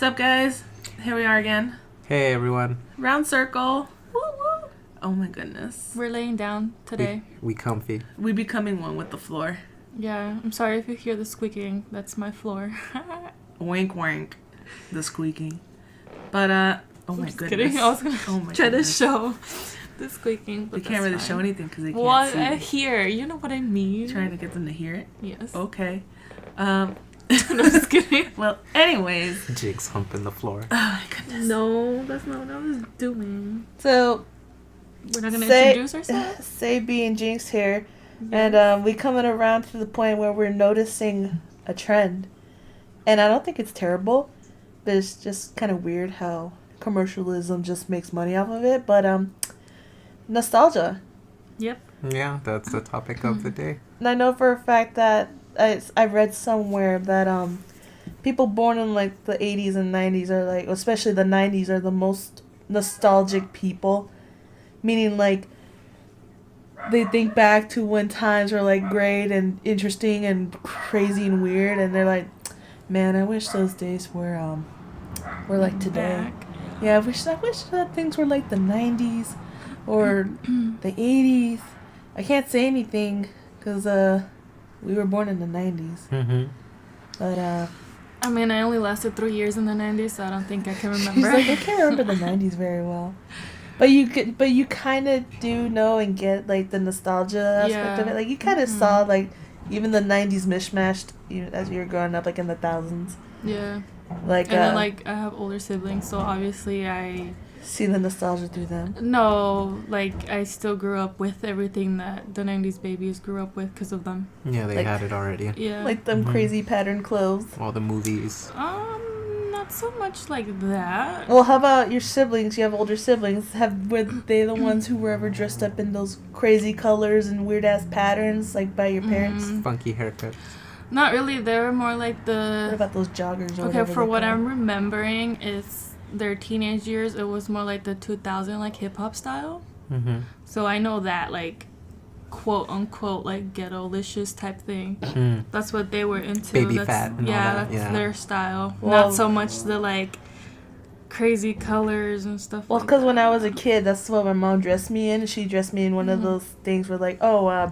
Sup, guys? Here we are again. Hey, everyone. Round circle. Woo woo. Oh my goodness. We're laying down today. We comfy. We becoming one with the floor. Yeah, I'm sorry if you hear the squeaking. That's my floor. Wink, wink. The squeaking. But, oh my Just goodness. kidding. I was gonna try to goodness. show the squeaking, but They can't really fine. show anything because they can't What see. I hear, you know what I mean? Trying to get them to hear it. Yes. Okay. I'm just kidding. Well, anyways. Jigs humping the floor. Oh my goodness. No, that's not what I was doing. So, We're not gonna introduce ourselves. Sadie and Jinx here. Yes. And we coming around to the point where we're noticing a trend. And I don't think it's terrible, but it's just kind of weird how commercialism just makes money off of it. But nostalgia. Yep. Yeah, that's the topic of the day. And I know for a fact that I read somewhere that people born in like the 80s and 90s are like, especially the 90s, are the most nostalgic people. Meaning like they think back to when times were like great and interesting and crazy and weird, and they're like, man, I wish those days were like today. Back. Yeah, I wish that things were like the 90s or the 80s. I can't say anything because we were born in the 90s. Mm-hmm. But I mean, I only lasted 3 years in the 90s, so I don't think I can he's remember. like, I can't remember the 90s very well. But you kind of do know and get like the nostalgia aspect of Yeah. it. Like you kind of saw like even the 90s mishmashed as you were growing up, like in the thousands. Yeah. Like And then, like, I have older siblings, so obviously I... see the nostalgia through them. No, like, I still grew up with everything that the 90s babies grew up with because of them. Yeah, they Like- had it already. Yeah. Like them Mhm. crazy pattern clothes. All the movies. Not so much like that. Well, how about your siblings? You have older siblings. Were they the ones who were ever dressed up in those crazy colors and weird ass patterns, like by your parents? Funky haircuts. Not really. They're more like What the... about those joggers? Or Okay, whatever for they what call I'm them? remembering is their teenage years, it was more like the 2000, like, hip-hop style. Mm-hmm. So I know that, like, quote-unquote, like, ghetto-licious type thing. Mm. That's what they were into. Baby that's, fat and all yeah, that, that's yeah. their style. Well- Not so much the, like, crazy colors and stuff Well, like because that. when I was a kid, that's what my mom dressed me in. She dressed me in one of Mhm. those things where, like,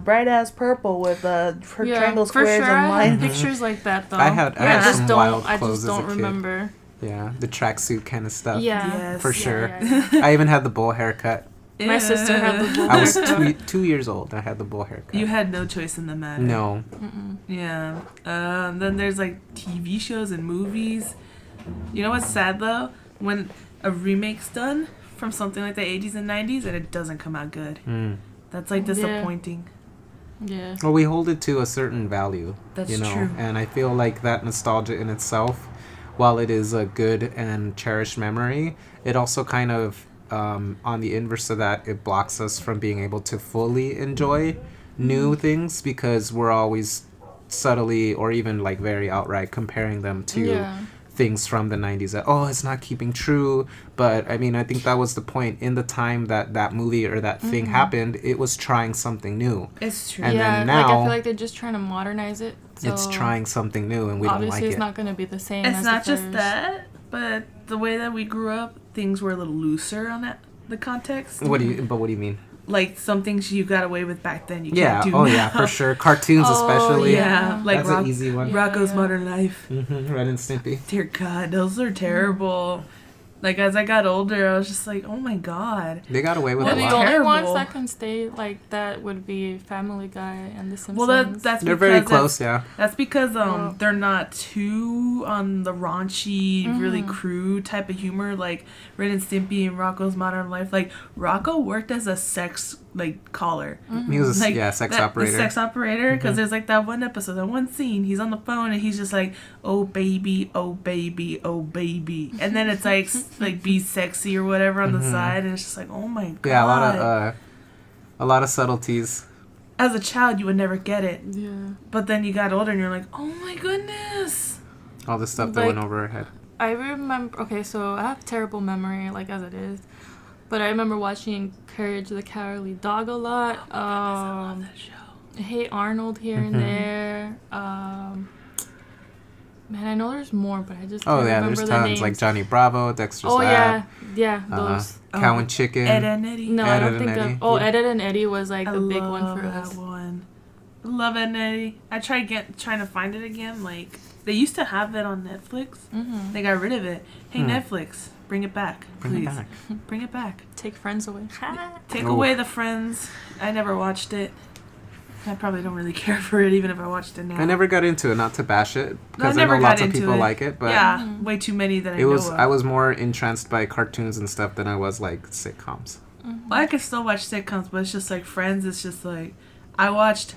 bright ass purple with her triangle for squares sure, and I lines. have pictures like that, though. I had I just some don't, wild I clothes just as a don't kid. remember. Yeah, the tracksuit kind of stuff. Yeah. Yes. For Yeah, sure. yeah, yeah. I even had the bowl haircut. My sister had the bull I was haircut. 2 years old. I had the bowl haircut. You had no choice in the matter. No. Mm-mm. Yeah. Then there's like TV shows and movies. You know what's sad though? When a remake's done from something like the 80s and 90s and it doesn't come out good. Mm. That's like Yeah. disappointing. Yeah. Well, we hold it to a certain value. That's you know, true. and I feel like that nostalgia in itself, while it is a good and cherished memory, it also kind of, on the inverse of that, it blocks us from being able to fully enjoy new things because we're always subtly or even like very outright comparing them to Yeah. things from the 90s that, oh, it's not keeping true. But I mean, I think that was the point. In the time that movie or that thing happened, it was trying something new. It's true. And yeah, then like I now- feel like they're just trying to modernize it. So It's trying something new and we don't obviously like it's it. not going to be the same It's as not the just first. that, but the way that we grew up, things were a little looser on the context. What do you mean? Like some things you got away with back then, you Yeah, can't do oh now. yeah, for sure. Cartoons Oh, especially. Yeah, like That's an easy one. Rocco's Yeah. Modern Life. Ren and Stimpy. Dear God, those are terrible. Like as I got older, I was just like, oh my God. They got away with Well, a the lot. only Terrible. ones that can stay like that would be Family Guy and The Simpsons. Well, that's They're because very close, yeah. That's because Well- they're not too on the raunchy, really Mhm. crude type of humor like Ren and Stimpy and Rocco's Modern Life. Like Rocco worked as a sex caller. He was a Like sex the operator. sex operator, because there's like that one episode, that one scene, he's on the phone and he's just like, oh baby, oh baby, oh baby, and then it's like like be sexy or whatever on the side, and it's just like, oh my God. Yeah, a lot of subtleties. As a child, you would never get it, Yeah. but then you got older and you're like, oh my goodness. All the stuff that Like- went over her head. I remember, okay, so I have terrible memory, like, as it is. But I remember watching Courage the Cowardly Dog a lot. I love that show. Hey Arnold here and there. Man, I know there's more, but I just Oh can't yeah, remember there's the tons names. like Johnny Bravo, Dexter's Oh Lab, yeah, those. Cow and Chicken. Ed and Eddie. No, I Ed don't and think Eddie, of. Oh, yeah. Ed and Eddie was like I the big love one for that us. one. I love Ed and Eddie. I trying to find it again. Like they used to have it on Netflix. Mm-hmm. They got rid of it. Hey Netflix, bring it back, Bring it please. back. Bring it back. Take Friends away. Take Ooh. away the Friends. I never watched it. I probably don't really care for it, even if I watched it now. I never got into it, not to bash it, because I never know got lots of into people it. like it, but yeah, Mhm. way too many that I it was know of. I was more entranced by cartoons and stuff than I was like sitcoms. Mhm. Well, I can still watch sitcoms, but it's just like Friends. It's just like I watched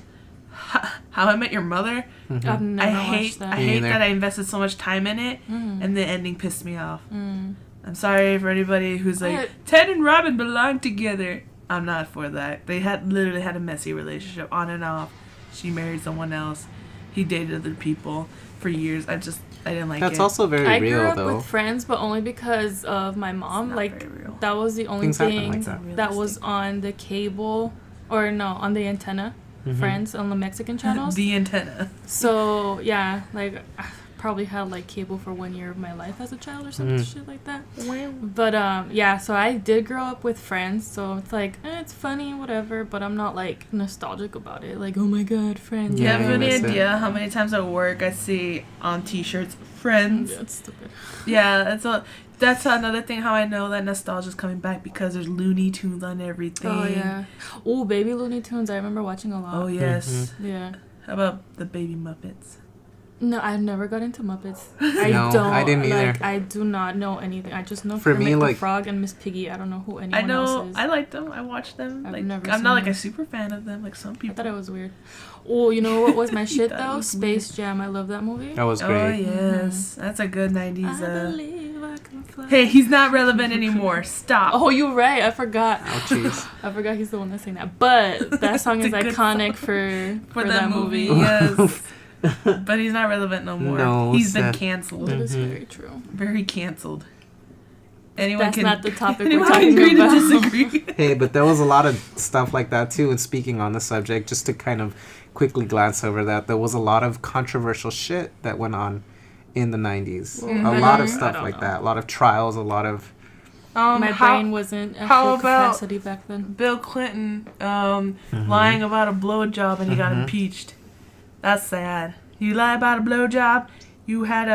How I Met Your Mother. Mhm. I've never I watched hate that. I Me hate neither. that I invested so much time in it, Mm. and the ending pissed me off. Mm. I'm sorry for anybody who's like I- Ted and Robin belong together. I'm not for that. They literally had a messy relationship on and off. She married someone else. He dated other people for years. I didn't like That's it. also very I real grew up though. with Friends, but only because of my mom. not Like very real. that was the only Things happen thing like that. that was on the cable, or no, on the antenna. Mhm. Friends on the Mexican channels. The antenna. So yeah, like I probably had like cable for 1 year of my life as a child or some Mhm. shit like that. But yeah, so I did grow up with Friends, so it's like it's funny, whatever. But I'm not like nostalgic about it. Like oh my god, Friends. Do you Yeah, have you any miss it. idea how many times at work I see on T-shirts Friends? That's stupid. Yeah, that's another thing how I know that nostalgia's coming back because there's Looney Tunes on everything. Oh yeah. Oh, Baby Looney Tunes. I remember watching a lot. Oh yes. Yeah. How about the Baby Muppets? No, I never got into Muppets. I No, don't. I didn't either. Like, I do not know anything. I just know For Kermit me, the like- Frog and Miss Piggy. I don't know who anyone I know. else is. I like them. I watch them. I've Like never I'm seen not like them. a super fan of them like some I people. thought it was weird. Oh, you know what was my shit thought it though? was Space Jam. I love that movie. That was Oh great. yes, that's a good '90s. I believe I can fly. Hey, he's not relevant anymore. Stop. Oh, you're right. I forgot. Oh jeez. I forgot he's the one that sang that. But that song It's is a good iconic song. for that movie. Yes. But he's not relevant no more. No, He's been sad. canceled. That is Mhm. very true. Very canceled. Anyone That's can, not the topic we're anyone talking can agree about. to disagree. Hey, but there was a lot of stuff like that too. And speaking on the subject, just to kind of quickly glance over that, there was a lot of controversial shit that went on in the 90s. Well, A lot of I stuff don't like know. that. A lot of trials, a lot of... My how- brain wasn't at how full about- capacity back then. Bill Clinton Mm-hmm. lying about a blowjob and he got Mhm. impeached. That's sad. You lie about a blowjob. You had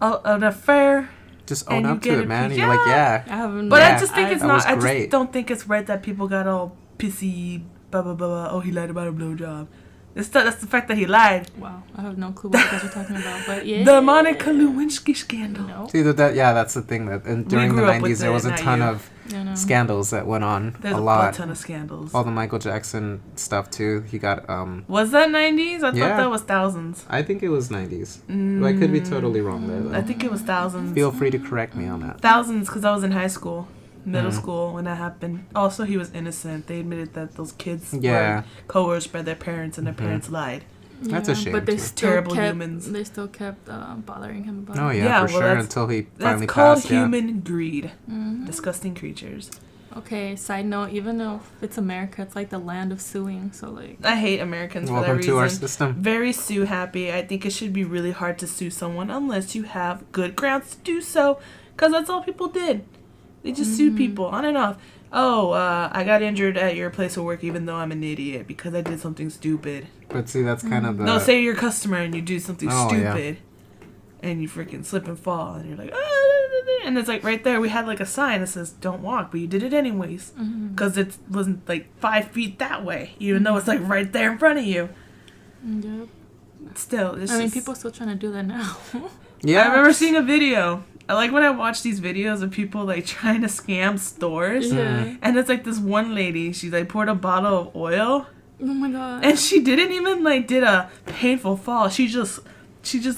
an affair. Just And own you up get to it, man. impeached. You're like, Yeah. yeah. I haven't. But Yeah, I just think it's that not. was I great. just don't think it's right that people got all pissy. Blah blah blah. Blah. Oh, he lied about a blowjob. That's the fact that he lied. Wow, I have no clue what you guys are talking about. But yeah. The Monica Lewinsky scandal. No. See, that's the thing. That and during the grew up with 90s, there it, was a not ton you. of I know. scandals that went on. There's a a lot. ton of scandals. All the Michael Jackson stuff, too. He got... Was that 90s? I Yeah. thought that was thousands. I think it was 90s. But I could be totally wrong there, though. I think it was thousands. Feel free to correct me on that. Thousands because I was in high school, middle Mm. school when that happened. Also, he was innocent. They admitted that those kids Yeah. were coerced by their parents and their Mhm. parents lied. That's a shame, But they too. still Terrible kept, humans. They still kept bothering him about Oh, it. yeah, Yeah, for well, sure. that's- Until he That's finally called passed, yeah. human greed. Mhm. Disgusting creatures. Okay, side note, even though it's America, it's like the land of suing. So, like, I hate Americans for Welcome that to our reason. system. Very sue happy. I think it should be really hard to sue someone unless you have good grounds to do so, because that's all people did. They just sued people on and off. Oh, I got injured at your place of work even though I'm an idiot because I did something stupid. But see, that's kind of the... No, say you're a customer and you do something Oh, yeah. stupid and you freaking slip and fall and you're like, and it's like right there we had like a sign that says don't walk, but you did it anyways because it wasn't like 5 feet that way, even though it's like right there in front of you. yep. Still, it's I mean, just- people are still trying to do that now. Yeah. I remember seeing a video. I like when I watch these videos of people like trying to scam stores. yeah. And it's like this one lady, she like poured a bottle of oil Oh my god. and she didn't even like did a painful fall. She just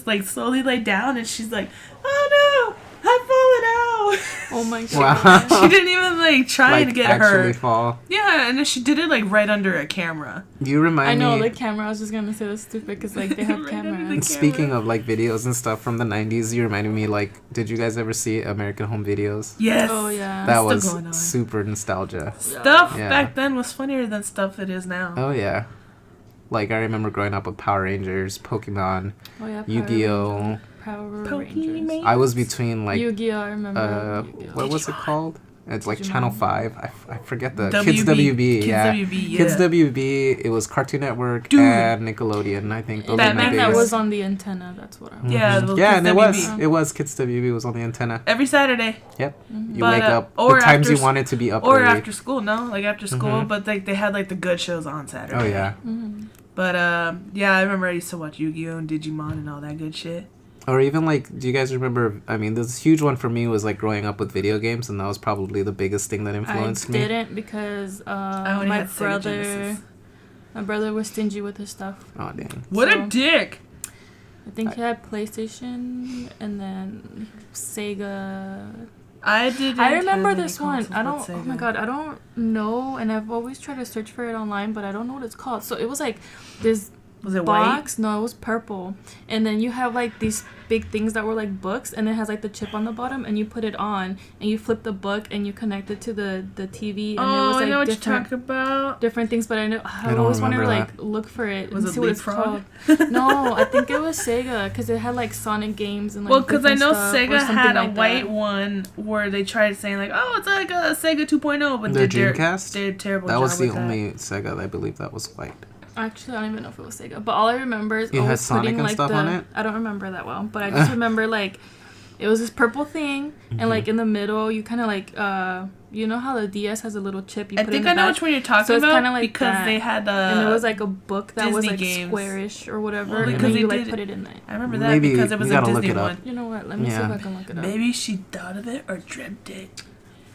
like slowly laid down and she's like, "Oh no, I've fallen out." Oh my god. Wow. She didn't even like try like, to get actually hurt. fall. Yeah, and then she did it like right under a camera. You remind I know me... the camera. I was just gonna say that's stupid because like they have Right under the cameras. Speaking of like videos and stuff from the 90s, you reminded me like, did you guys ever see American Home Videos? Yes. Oh yeah. That still was going on. super nostalgia. Stuff Yeah. back then was funnier than stuff it is now. Oh yeah. Like I remember growing up with Power Rangers, Pokemon, Oh yeah. Yu-Gi-Oh, Power Pokemon? Rangers. I was between like Yu-Gi-Oh! I remember. Yu-Gi-Oh. what was it called? It's like Digimon. Channel 5. I forget the WB. Kids WB. Kids Yeah. WB, yeah. Kids WB. It was Cartoon Network Dude. and Nickelodeon. I think those Batman were my Batman that biggest. was on the antenna. That's what I was. Yeah, Mhm. the Yeah, Kids and it WB. was Kids WB was on the antenna. Every Saturday. Yep. You But, wake up or the times after you wanted to be up Or early. after school, no? Like after school, Mhm. but like they had like the good shows on Saturday. Oh yeah. Mhm. But yeah, I remember I used to watch Yu-Gi-Oh! And Digimon and all that good shit. Or even like, do you guys remember? I mean, this huge one for me was like growing up with video games, and that was probably the biggest thing that influenced I me. didn't because I only my had Sega brother, Genesis. my brother was stingy with his stuff. Oh dang. What So- a dick! I think he had PlayStation and then Sega. I didn't. I remember have any this one. consoles I but don't. Oh my Sega. god, I don't know, and I've always tried to search for it online, but I don't know what it's called. So it was like this Was it white? box. No, it was purple, and then you have like these big things that were like books, and it has like the chip on the bottom, and you put it on, and you flip the book, and you connect it to the TV, and it Oh, was I like know what you're different. talking about. Different things, but I don't always wanted to remember like look for it Was and it see what it's Leapfrog? called. No, I think it was Sega because it had like Sonic games and like. Well, because I different know stuff or Sega something had a like white that. one where they tried saying like, "Oh, it's like a Sega 2.0," but The they did Dreamcast? they did a terrible That job was the with that. only Sega that I believe that was white. Actually, I don't even know if it was Sega, but all I remember is It had always Sonic putting and like stuff the. on it? I don't remember that well, but I just remember like, it was this purple thing, Mm-hmm. and like in the middle, you kind of like you know how the DS has a little chip. You I put think in the I know back? which one you're talking So it's about kinda like because that. they had And it was like a book that was Disney like games. squarish or whatever, Well, and because then they you like did- put it in there. I remember that Maybe because it was you a gotta look Disney it up. one. You know what? Let me see Yeah. if I can look it up. Maybe she thought of it or dreamt it.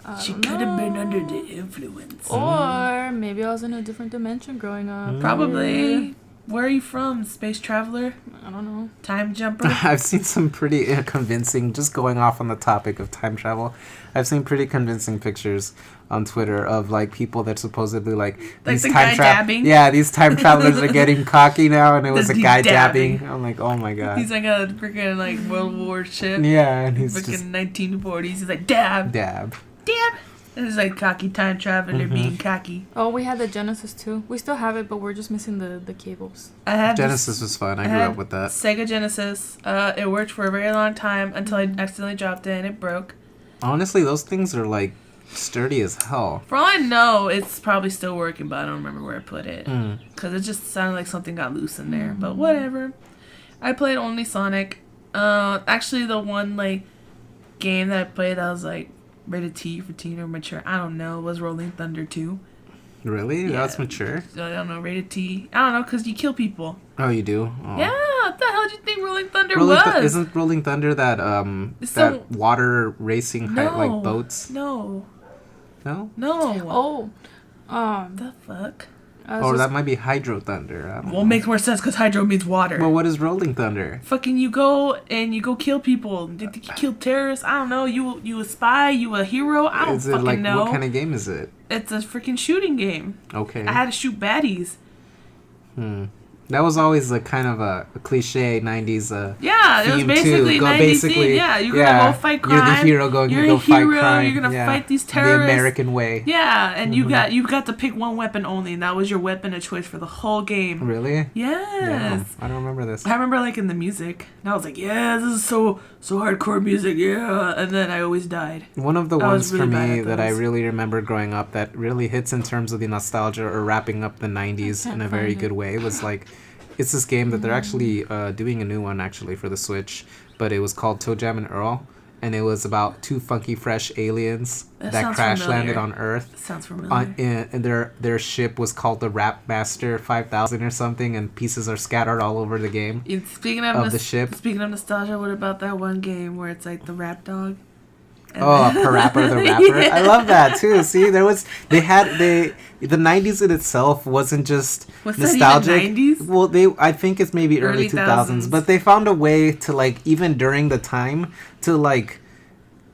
I She don't could have been know. under the influence. Or maybe I was in a different dimension growing up. Probably. Where are you from? Space traveler? I don't know. Time jumper? I've seen some pretty convincing, just going off on the topic of time travel, I've seen pretty convincing pictures on Twitter of like people that supposedly like the guy dabbing? Yeah, these time travelers are getting cocky now, and it was a He's guy dabbing. dabbing. I'm like, oh my god. He's like a freaking like World War ship. Yeah, and he's Freaking just 1940s. He's like, dab, dab. dab. And it's like cocky time traveler being cocky. Oh, we had the Genesis too. We still have it, but we're just missing the cables. I had Genesis was fun. I I grew had up with that. Sega Genesis. It worked for a very long time until I accidentally dropped it and it broke. Honestly, those things are like sturdy as hell. For all I know, it's probably still working, but I don't remember where I put it. Mm. Because it just sounded like something got loose in there. But whatever. I played only Sonic. Actually, the one like game that I played that was like rated T for teen or mature, I don't know, was Rolling Thunder 2. Really? Yeah. That's mature. I don't know, rated T. I don't know, because you kill people. Oh, you do? Oh. Yeah, what the hell do you think Rolling Thunder Rolling was? Isn't Rolling Thunder that So- that water racing no, like boats? No. No? Oh, The fuck? I was Or just- that might be Hydro Thunder. I don't Well, know. makes more sense because hydro means water. Well, what is Rolling Thunder? Fucking you go and you go kill people. Did you kill terrorists? I don't know. You a spy? You a hero? I don't Is it fucking like know. what kind of game is it? It's a freaking shooting game. Okay. I had to shoot baddies. That was always a kind of a cliche '90s Yeah, it was theme basically too. 90s theme. Yeah, you're gonna go fight crime. You're the hero going You're to go a fight hero. crime. You're gonna Yeah. fight these The terrorists. American way. Yeah, and you got to pick one weapon only, and that was your weapon of choice for the whole game. Really? Yes. Yeah. I don't remember this. I remember like in the music, and I was like, yeah, this is so hardcore music, yeah. And then I always died. One of the I was ones for really bad me at that I those. really remember growing up that really hits in terms of the nostalgia or wrapping up the 90s can't in a very find good it. way was like, it's this game that they're actually doing a new one actually for the Switch, but it was called Toe Jam and Earl, and it was about two funky fresh aliens That that sounds crash familiar. landed on Earth. Sounds familiar. And their ship was called the Rap Master 5000 or something, and pieces are scattered all over the game. Speaking of the ship. Speaking of nostalgia, what about that one game where it's like the rap dog? And Oh, then- Parappa the Rapper. Yeah. I love that too. See, the 90s in itself wasn't just Was that even nostalgic. 90s? Well, I think it's maybe early Early 2000s, 2000s. but they found a way to like even during the time to like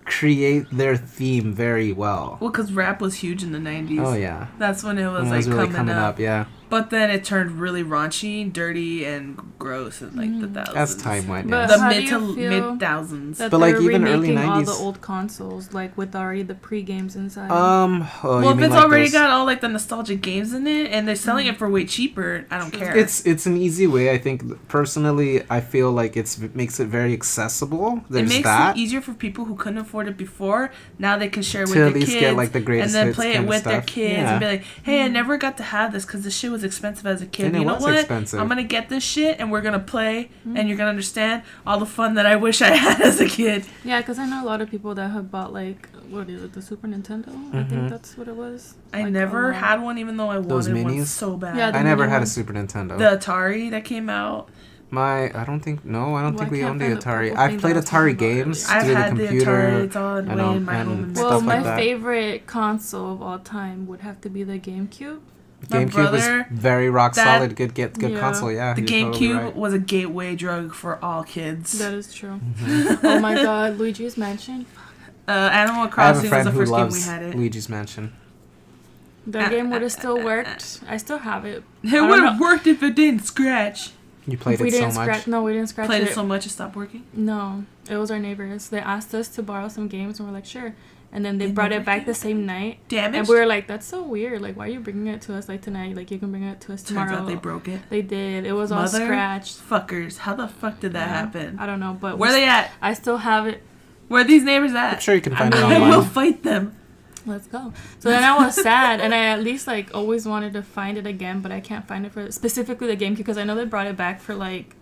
create their theme very well. Well, because rap was huge in the 90s. Oh yeah. That's when it was It like was really coming coming up. up, yeah. But then it turned really raunchy, dirty, and gross in like the thousands. As time went, But yeah. The how mid do to you feel mid thousands. that But, like, they're even early remaking all the 90s. old consoles, like with already the pre-games inside. Oh, Well, you if mean it's like already those- got all like the nostalgic games in it, and they're selling it for way cheaper, I don't care. It's an easy way. I think personally, I feel like it makes it very accessible. it There's makes that. it easier for people who couldn't afford it before. Now they can share it with To their at least kids, get, like, the and greatest then hits play it kind of with their stuff. kids Yeah. and be like, "Hey, I never got to have this because this shit was expensive as a kid. And it you know was what? expensive. I'm gonna get this shit, and we're gonna play, and you're gonna understand all the fun that I wish I had as a kid." Yeah, because I know a lot of people that have bought like what is it, the Super Nintendo? I think that's what it was. I Like, never a lot. had one, even though I Those wanted one minis? so bad. Yeah, I never mini had a one. Super Nintendo. The Atari that came out. I don't think Well, we I can't owned the find the Atari. purple I've thing played that I was talking Atari about games earlier. I've through the had the computer. Atari. It's all and way all- in my home. and And stuff Well, like my that. favorite console of all time would have to be the GameCube. My GameCube was brother, very rock that- solid. Good Yeah. console. Yeah, the you're totally GameCube right. was a gateway drug for all kids. That is true. Mm-hmm. Oh my God, Luigi's Mansion. Animal I have a Crossing was friend the who first game we loves had it. Luigi's Mansion. That game would have still worked. I still have it. It don't would have know. worked if it didn't scratch. You played we it so didn't much. scratch. No, we didn't scratch Played it. it so much it stopped working. No, it was our neighbors. They asked us to borrow some games, and we're like, sure. And then they They brought never it back did. the same night. Damaged. And we were like, that's so weird. Like, why are you bringing it to us like tonight? Like, you can bring it to us tomorrow. Turns out they broke it. They did. It was all Mother scratched. Fuckers. How the fuck did that Yeah. happen? I don't know, but Where they at? I still have it. Where are these neighbors I'm at? sure you can find it mean, I will online. fight them. Let's go. So then I was sad, and I at least like always wanted to find it again, but I can't find it for specifically the GameCube because I know they brought it back for like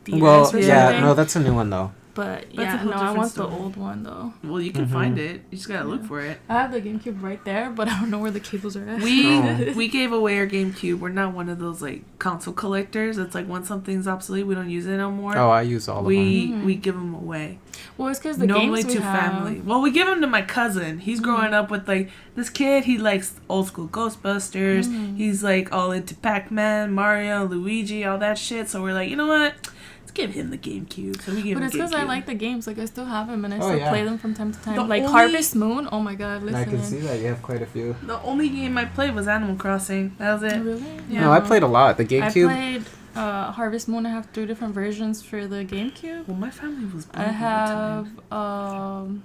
DS Well, or yeah, something. no, that's a new one though. But That's a yeah, whole no, I different want story. the old one though. Well, you can Mhm. find it. You just gotta look for it. I have the GameCube right there, but I don't know where the cables are at. We we gave away our GameCube. We're not one of those like console collectors. It's like once something's obsolete, we don't use it no more. Oh, I use all of them. we give them away. Well, it's because the Normally games we to have. family. Well, we give them to my cousin. He's growing up with like this kid. He likes old school Ghostbusters. He's like all into Pac-Man, Mario, Luigi, all that shit. So we're like, you know what? Let's give him the GameCube. So we give But him it's because GameCube. I like the games. Like I still have them, and I Oh, still yeah. play them from time to time. The Like only- Harvest Moon. Oh my God, listen. I can see that you have quite a few. The only game I played was Animal Crossing. That was it. Really? Yeah. No, I played a lot. The I GameCube. played Harvest Moon. I have 3 different versions for the GameCube. Well, my family was. I broke all the have time.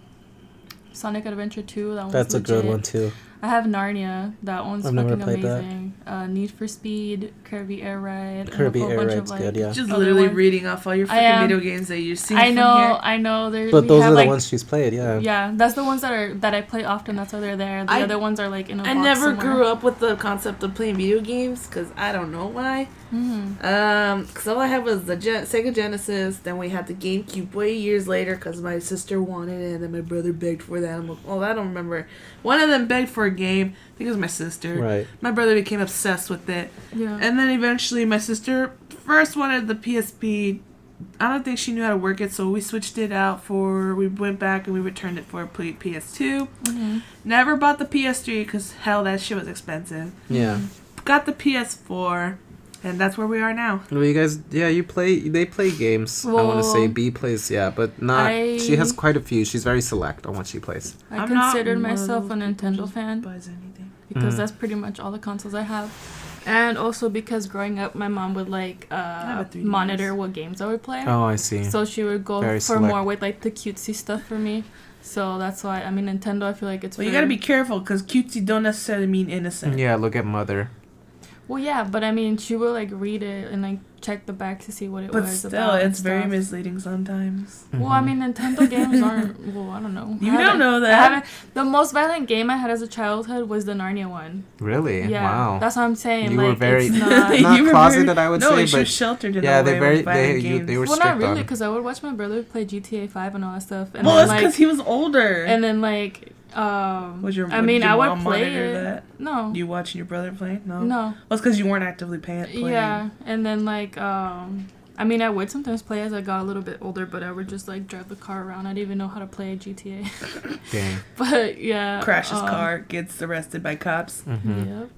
Sonic Adventure 2. That one's That's a good legit. one too. I have Narnia. That one's I've never fucking played that. amazing. Need for Speed, Kirby Air Ride, Kirby and a Air whole bunch Ride's of, good, yeah. Just other literally ones. reading off all your I freaking am. video games that you've seen. I from know, here. I know. But we those have, are the like, ones she's played, yeah. Yeah, that's the ones that I play often. That's why they're there. The I- other ones are like in a I box never somewhere. grew up with the concept of playing video games because I don't know why. Because all I had was the Sega Genesis. Then we had the GameCube way years later because my sister wanted it, and then my brother begged for the Animal. Well, I don't remember. One of them begged for a game. I think it was my sister. Right. My brother became obsessed with it, Yeah. and then eventually my sister first wanted the PSP. I don't think she knew how to work it, so we switched it out for. We went back and we returned it for a PS2. Never bought the PS3 because hell, that shit was expensive. Yeah. Got the PS4, and that's where we are now. Well, you guys, yeah, they play games. I want to say Well, B plays, yeah, but not. She has quite a few. She's very select on what she plays. I I'm not considered one of myself a those people Nintendo just fan buys anything. because that's pretty much all the consoles I have. And also because growing up, my mom would like have a 3DS. monitor what games I would play. Oh, I see. So she would go Very for select. more with like the cutesy stuff for me. So that's why, I mean, Nintendo, I feel like it's Well, you for- gotta be careful because cutesy don't necessarily mean innocent. Yeah, look at Mother. Well, yeah, but I mean, she would like read it and like check the back to see what it But was still, about. and it's very stuff. misleading sometimes. Well, I mean, Nintendo games aren't. Well, I don't know. You I don't haven't- know I that. haven't. The most violent game I had as a childhood was the Narnia one. Really? Yeah, Wow. that's what I'm saying. You like, were very- It's not, Not You were closeted, very- I would no, say, you're but sheltered in yeah, a way they very with violent they games. were well, strict not really, on. because I would watch my brother play GTA 5 and all that stuff. And Well, then, that's because he was older. and then like, Was your, I mean, did your I would mom play monitor it. that? No. You watching your brother play? No. No. Well, it's because you weren't actively playing. Yeah, and then like, I mean, I would sometimes play as I got a little bit older, but I would just like drive the car around. I didn't even know how to play GTA. Dang. But yeah. Crashes car, gets arrested by cops. Mm-hmm. Yep.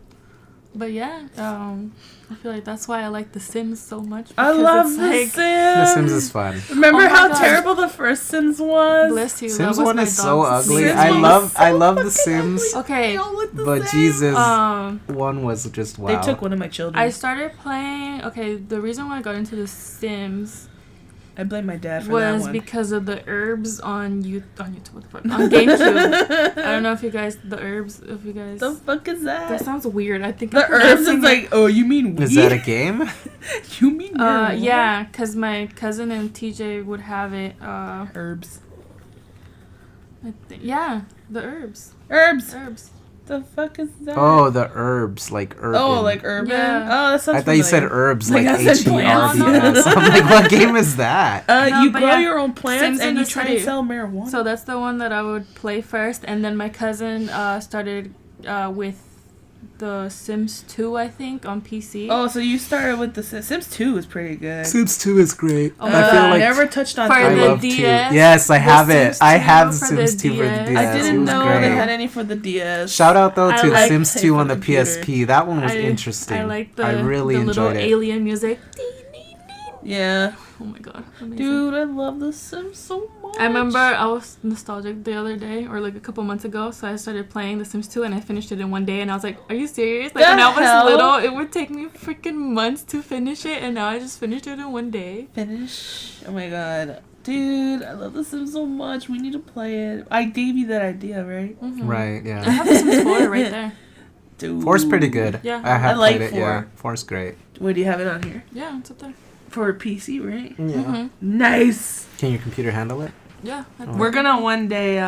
But yeah, I feel like that's why I like The Sims so much. I because love it's The like, Sims. The Sims is fun. Remember Oh my how God. terrible the first Sims was? Bless you. Sims that was 1 my is so dog's ugly. name. I Sims love was so I love The fucking Sims, Okay. They all look the but same. Jesus, Um, 1 was just wow. They took one of my children. I started playing. Okay, the reason why I got into The Sims I blame my dad for that was one. because of the herbs on YouTube. What the fuck? On GameCube. I don't know if you guys The fuck is that? That sounds weird. I think The I'm herbs pronouncing is like, oh, you mean weed? Is that a game? You mean marijuana? yeah, because my cousin and TJ would have it. Herbs. Yeah, the herbs. Herbs. The fuck is that? Oh, the herbs, like urban. Oh, like urban. Yeah. Oh, that sounds I thought you said familiar. herbs, Like like I said HERBS. plants. I'm like, what game is that? No, You but grow yeah, your own plants Sims and in you the try to city. sell marijuana. So that's the one that I would play first, and then my cousin started with the Sims 2, I think, on PC. Oh, so you started with the Sims 2 is pretty good. Sims 2 is great. Oh I my feel God. like never touched on For I the love 2. DS, Yes, I the have it. Sims I 2 have for Sims the 2 for the DS. DS. I It didn't was know great. they had any for the DS. Shout out though I to like Sims play 2 for on the computer. PSP. That one was I interesting. I like the, I really the enjoyed little it. alien music. Yeah. Oh my god, amazing. Dude, I love the Sims so much. I remember I was nostalgic the other day, or like a couple months ago, so I started playing The Sims 2 and I finished it in one day, and I was like, are you serious? Like, The when I was hell? little, it would take me freaking months to finish it, and now I just finished it in one day. Finish. Oh my god. Dude, I love the Sims so much. We need to play it. I gave you that idea, right? Mhm. Right, I yeah. have The Sims 4 right there. Dude. 4's pretty good. Yeah. I have I like played it, 4. yeah. 4's great. Where do you have it on here? Yeah, it's up there. For PC, right? Yeah. Mhm. Nice. Can your computer handle it? Yeah. That's Oh. We're gonna one day We'll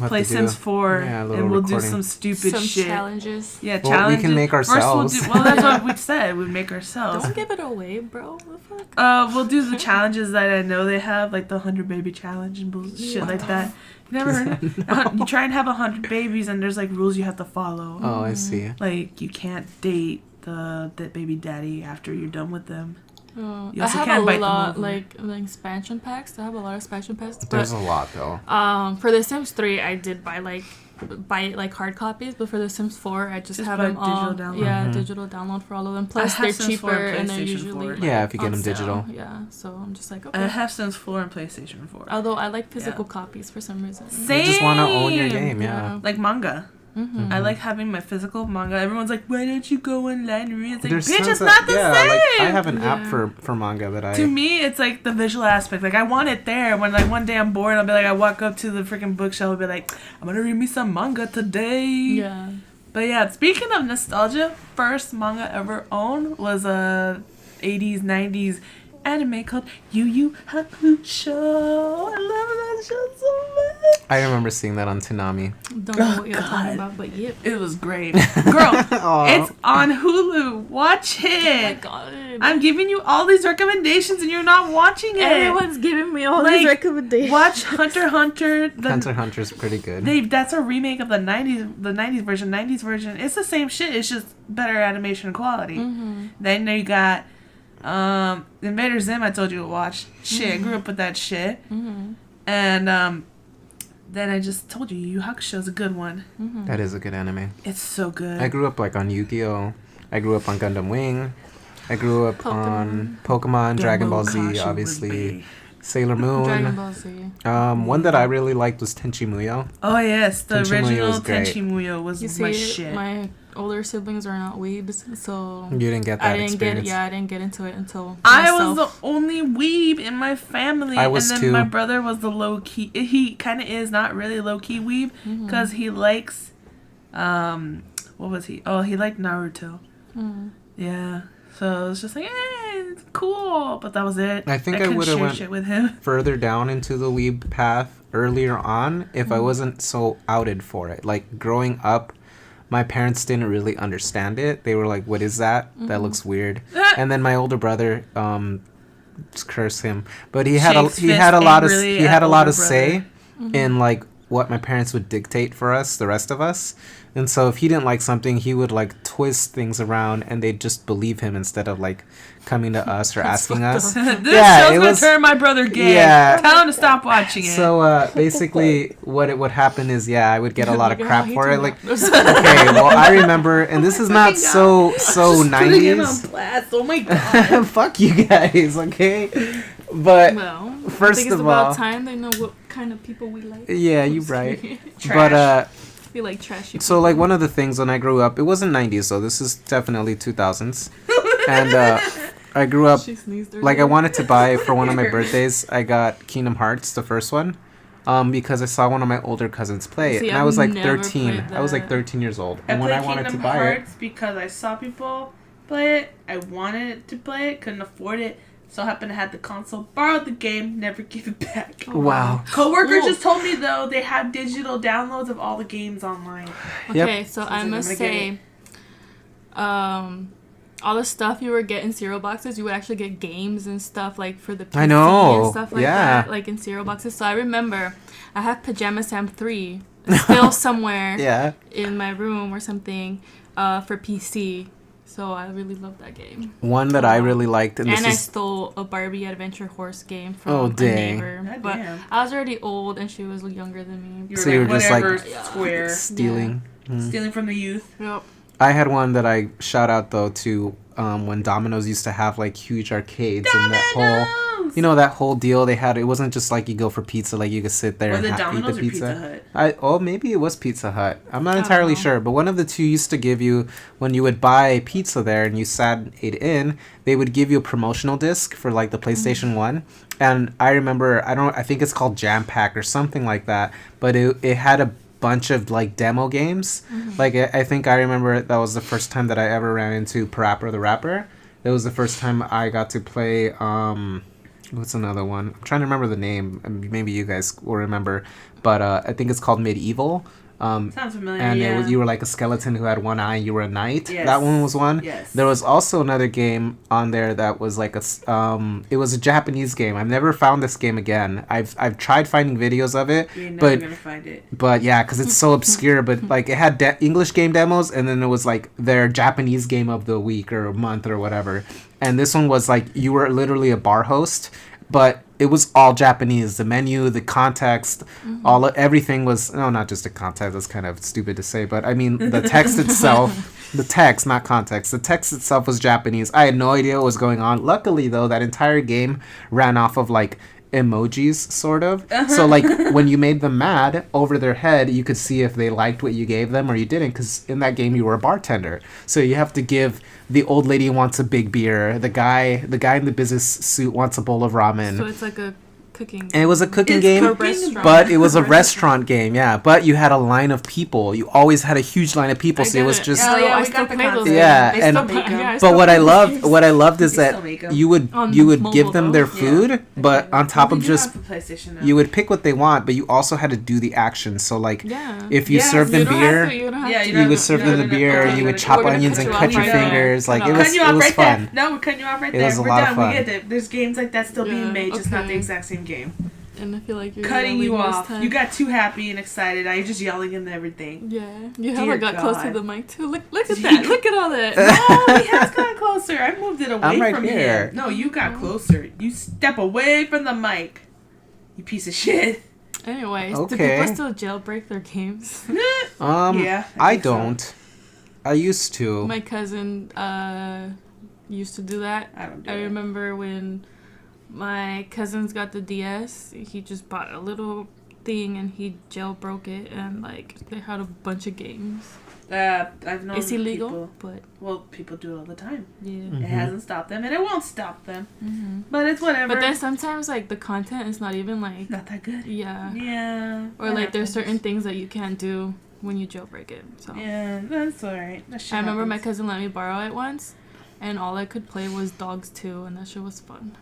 have play to do- Sims 4 yeah, a and little we'll do recording. some stupid some shit. challenges. Yeah, Well, we challenges. can make ourselves. First well, that's what we said. We'd make ourselves. Don't give it away, bro. What the fuck? We'll do the challenges that I know they have, like the 100 baby challenge and bullshit What like the that. You never heard of You try and have 100 babies and there's like rules you have to follow. Oh, I see. Like you can't date the baby daddy after you're done with them. You I also have can't a bite them lot over. like expansion packs. I have a lot of expansion packs. There's But a lot though. for The Sims 3, I did buy hard copies, but for The Sims 4, I just have buy them all. digital download. Yeah, Mhm. digital download for all of them. Plus, have they're Sims 4 cheaper and and they're PlayStation usually 4. like, Yeah, if you get on them sale. digital. Yeah, so I'm just like, I okay. have Sims 4 and PlayStation 4. Although I like physical copies for some reason. Same. You just want to own your game, yeah. Like manga. Mm-hmm. I like having my physical manga. Everyone's like, why don't you go online and read? It's like, There's bitch, tons it's of- not the yeah, same. like I have an app Yeah. for manga that I. To me, it's like the visual aspect. Like I want it there. When like one day I'm bored, I'll be like, I walk up to the freaking bookshelf and be like, I'm gonna read me some manga today. Yeah. But yeah, speaking of nostalgia, first manga ever owned was a 80s, 90s anime called Yu Yu Hakusho. I love that show so much. I remember seeing that on Toonami. Don't know Oh, what you're God. talking about, but yeah. It was great. Girl, it's on Hulu. Watch Oh my it. god. I'm giving you all these recommendations and you're not watching it. Everyone's giving me all these Like, recommendations. Watch Hunter x Hunter. Hunter x Hunter's pretty good. That's a remake of the 90s version. 90s version. It's the same shit. It's just better animation quality. Mm-hmm. Then you got Invader Zim. I told you to watch. Shit, I grew up with that shit. Mm-hmm. And then I just told you, Yu Yu Hakusho is a good one. Mm-hmm. That is a good anime. It's so good. I grew up like on Yu-Gi-Oh. I grew up on Gundam Wing. I grew up on Pokemon, Dragon Ball Z, Kasha obviously, would be. Sailor Dragon Moon. Ball Z. One that I really liked was Tenchi Muyo. Oh yes, the Tenchi Muyo original was great. Tenchi Muyo was You my see, shit. my older siblings are not weebs, so You didn't get that I didn't experience. I didn't get into it until I myself. was the only weeb in my family, I was and then too. my brother was the low key. He kind of is not really low key weeb Mhm. because he likes, what was he? Oh, he liked Naruto. Mm. Yeah, so it was just like, it's cool, but that was it. I think I couldn't would've share went- shit with him. Further down into the weeb path earlier on if I wasn't so outed for it. Like growing up, my parents didn't really understand it. They were like, "What is that? That looks weird." And then my older brother, just curse him, but he had Shakes a lot of fist he had a lot angrily of at say older in like what my parents would dictate for us, the rest of us. And so if he didn't like something, he would like twist things around, and they'd just believe him instead of like coming to us or asking us. This Yeah, show's it gonna was- turn my brother gay. Yeah. Tell him to stop watching it. So basically, what it would happen is, I would get a lot of Look at crap how he for it. turned Like, out. okay, well, I remember, and this is not so Putting it on 90s. blast. Oh my god. Fuck you guys, okay? But Well, First I think it's of about all- time they know what kind of people we like. yeah, you're right. Trash. But We like trashy. so like one of the things when I grew up, it wasn't 90s, so this is definitely 2000s, and I grew up. She sneezed Like I earlier. wanted to buy for one of my birthdays. I got Kingdom Hearts, the first one, because I saw one of my older cousins play it, See, and I I've was like never 13. played I was like that. 13 years old, I and when played I wanted Kingdom to buy Hearts because I saw people play it. I wanted to play it, couldn't afford it. So happened to have the console, borrowed the game, never give it back. it, wow. Coworker Cool. just told me though they have digital downloads of all the games online. Okay, so I I'm must gonna get say, all the stuff you were getting cereal boxes, you would actually get games and stuff like for the PC I know, and stuff like yeah. that, like in cereal boxes. So I remember I have Pajama Sam 3 still somewhere Yeah. in my room or something for PC. So I really love that game. One that I really liked, and this And I is stole a Barbie Adventure Horse game from Oh, a dang. neighbor. God But damn. I was already old and she was younger than me. You were So you were just like- whatever, square, stealing. stealing from the youth. Yep. I had one that I shout out though to when Domino's used to have like huge arcades and that whole, you know, that whole deal they had. It wasn't just like you go for pizza, like you could sit there Was and it eat the Domino's or pizza. Pizza Hut? Maybe it was Pizza Hut. I'm not entirely know. sure, but one of the two used to give you when you would buy pizza there and you sat it in, they would give you a promotional disc for like the PlayStation 1. And I remember, I think it's called Jam Pack or something like that, but it had a bunch of like demo games. Like I think I remember that was the first time that I ever ran into Parappa the Rapper. That was the first time I got to play what's another one? I'm trying to remember the name. Maybe you guys will remember, but I think it's called Medieval. Sounds familiar. And yeah. you were like a skeleton who had one eye. You were a knight. Yes. That one was one. Yes. There was also another game on there that was like it was a Japanese game. I've never found this game again. I've tried finding videos of it, You're never but gonna find it. yeah, because it's so obscure. But like it had English game demos, and then it was like their Japanese game of the week or month or whatever. And this one was like you were literally a bar host, but it was all Japanese. The menu, the context, everything was not just the context. That's kind of stupid to say, but I mean the text itself, the text, not context. The text itself was Japanese. I had no idea what was going on. Luckily, though, that entire game ran off of like emojis, sort of. So like when you made them mad over their head, you could see if they liked what you gave them or you didn't, because in that game you were a bartender, so you have to give the old lady wants a big beer, the guy in the business suit wants a bowl of ramen. So it's like a cooking And it was a cooking It's game, cooking, but it was a restaurant game, yeah. But you had a line of people. You always had a huge line of people, I so it get was it. just. Oh, yeah, I we still got the play those concept. games. Yeah, They and- still make them. Yeah, I But still what play I those loved, games. what I loved is They that still make 'em. you would On give mobile, them though. their Yeah. food, but on top We of do just have the PlayStation now. you would pick what they want, but you also had to do the action. So like, Yeah. if you Yes, served You them don't beer, have to, you don't have Yeah, to. you you don't- would serve no, them the no, no, beer. okay, You would we're chop gonna onions cut and you cut off your right there. fingers. Like Cut it off. was, Cutting you it off was right fun. there. No, we're cutting you off right It there. was a We're lot of done. fun. We get it. There's games like that still Yeah, being made, just not the okay. exact same game. And I feel like you're Cutting you yelling this off. time. You got too happy and excited. Now you're just yelling and everything. Yeah, you Dear haven't got close to God. the mic too. Look at that. Look at all that. Oh, he has gotten closer. I moved it away I'm right from here. him. No, you got closer. You step away from the mic. You piece of shit. Anyways, Okay. do people still jailbreak their games? Yeah, I think so. don't. I used to. My cousin used to do that. I don't do I it. remember when my cousins got the DS, he just bought a little thing and he jailbroke it, and like they had a bunch of games. I've known It's illegal, people. but Well, people do it all the time. yeah. It hasn't stopped them, and it won't stop them. hmm But it's whatever. But then sometimes like the content is not even like not that good. yeah, Yeah. or that like there's happens. certain things that you can't do when you jailbreak it. So Yeah, that's alright. That shit I remember my happens. cousin let me borrow it once, and all I could play was Dogs 2, and that shit was fun.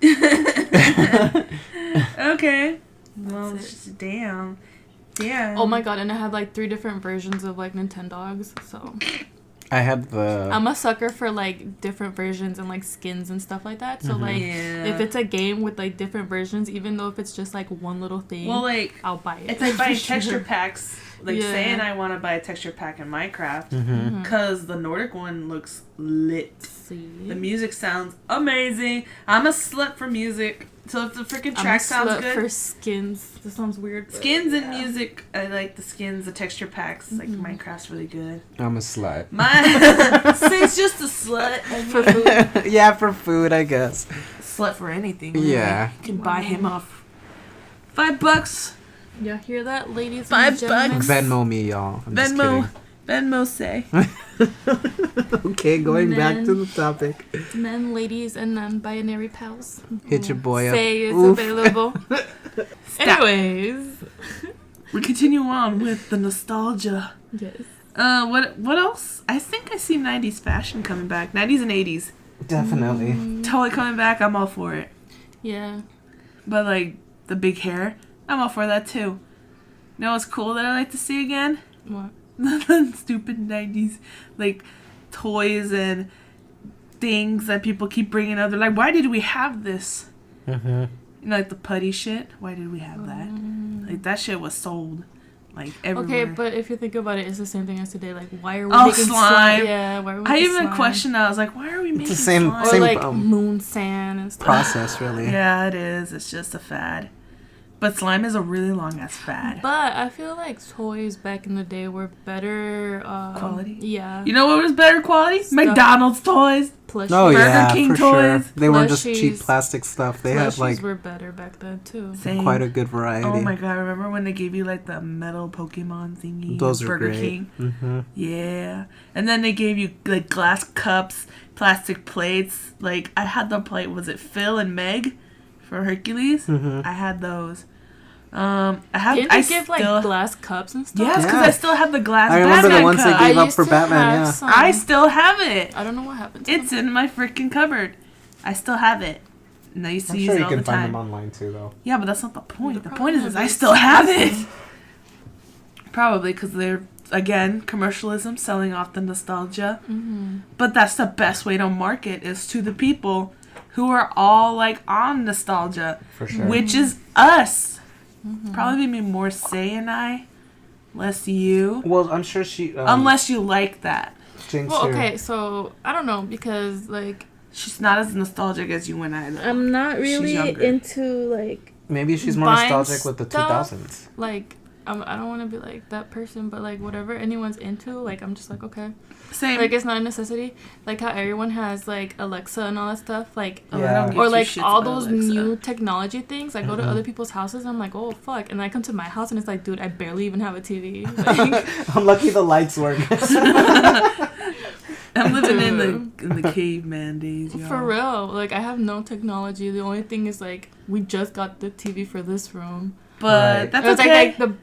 Okay. Well, That's it's just damn. Damn. Oh my god, and I had like 3 different versions of like Nintendogs, so I had the. I'm a sucker for like different versions and like skins and stuff like that. So like if it's a game with like different versions, even though if it's just like one little thing, Well, like I'll buy it. it's like buying For sure. texture packs. Like Yeah. saying I want to buy a texture pack in Minecraft Mm-hmm. because the Nordic one looks lit. See, The music sounds amazing. I'm a slut for music. So if the freaking I'm track a sounds slut good, for skins. This sounds weird. but skins and yeah. music, I like the skins, the texture packs. Like Mhm. Minecraft's really good. I'm a slut. Since just a slut. For food. Yeah, for food, I guess. Slut for anything. Really. Yeah. You can buy him off $5. Y'all hear that, ladies $5 and gentlemen? Venmo me, y'all. I'm just Venmo say. kidding. Okay, going back to Men. the topic. Men, ladies, and non-binary pals. Hit your boy up. Say it's Oof. available. Anyways. We continue on with the nostalgia. Yes. What else? I think I see 90s fashion coming back. 90s and 80s. Definitely. Totally coming back. I'm all for it. Yeah. But like the big hair, I'm all for that too. You know what's cool that I like to see again? What? The stupid 90s like toys and things that people keep bringing up. They're like, why did we have this? Mm-hmm. You know, like the putty shit. Why did we have that? Like that shit was sold like everywhere. Okay, but if you think about it, it's the same thing as today. Like, why are we Oh, making slime. Yeah, why are we I making even slime? questioned that. I was like, why are we making the same- slime? Or same- like um, moon sand and stuff. Process, really. Yeah, it is. It's just a fad. But slime is a really long ass fad. But I feel like toys back in the day were better Quality? Yeah. You know what was better quality? Stuff. McDonald's toys. Plushies. Oh Burger yeah, King for sure. toys. They weren't just cheap Plushies. plastic stuff. They had Plushies like were better back then too. Same. quite a good variety. Oh my god! Remember when they gave you like the metal Pokemon thingy? Those at are Burger great. King. Mm-hmm. Yeah, and then they gave you like glass cups, plastic plates. Like I had the plate. Was it Phil and Meg for Hercules? Mm-hmm. I had those. I have. Didn't I they give still. like glass cups and stuff? Yes, because Yeah. I still have the glass. I remember Batman the ones they cup. gave I up used for to Batman, have yeah. some. I still have it. I don't know what happened to It's them. in my freaking cupboard. I still have it. And I used to I'm use sure it you all can the find time. them online too, though. Yeah, but that's not the point. The The point is problem I is still have it. Probably because they're, again, commercialism, selling off the nostalgia. Mm-hmm. But that's the best way to market is to the people who are all, like, on nostalgia. For sure. Which is us. Mm-hmm. Probably be more Say and I, less you. Well, I'm sure she. Unless you like that. Jinx Well, her- okay, so I don't know because like She's not as nostalgic as you and I, though. I'm not She's really younger. into like Maybe she's more buying nostalgic with the stuff. 2000s. like I don't want to be like that person, but like whatever anyone's into, like I'm just like okay, Same. like it's not a necessity. Like how everyone has like Alexa and all that stuff, like Oh, I Yeah. don't give or two like shits all about those Alexa. new technology things. I go to Mhm. other people's houses and I'm like, oh fuck, and I come to my house and it's like, dude, I barely even have a TV. Like, I'm lucky the lights work. I'm living in the caveman days, y'all. for real, like I have no technology. The only thing is like we just got the TV for this room. But Right. that's It was okay. like the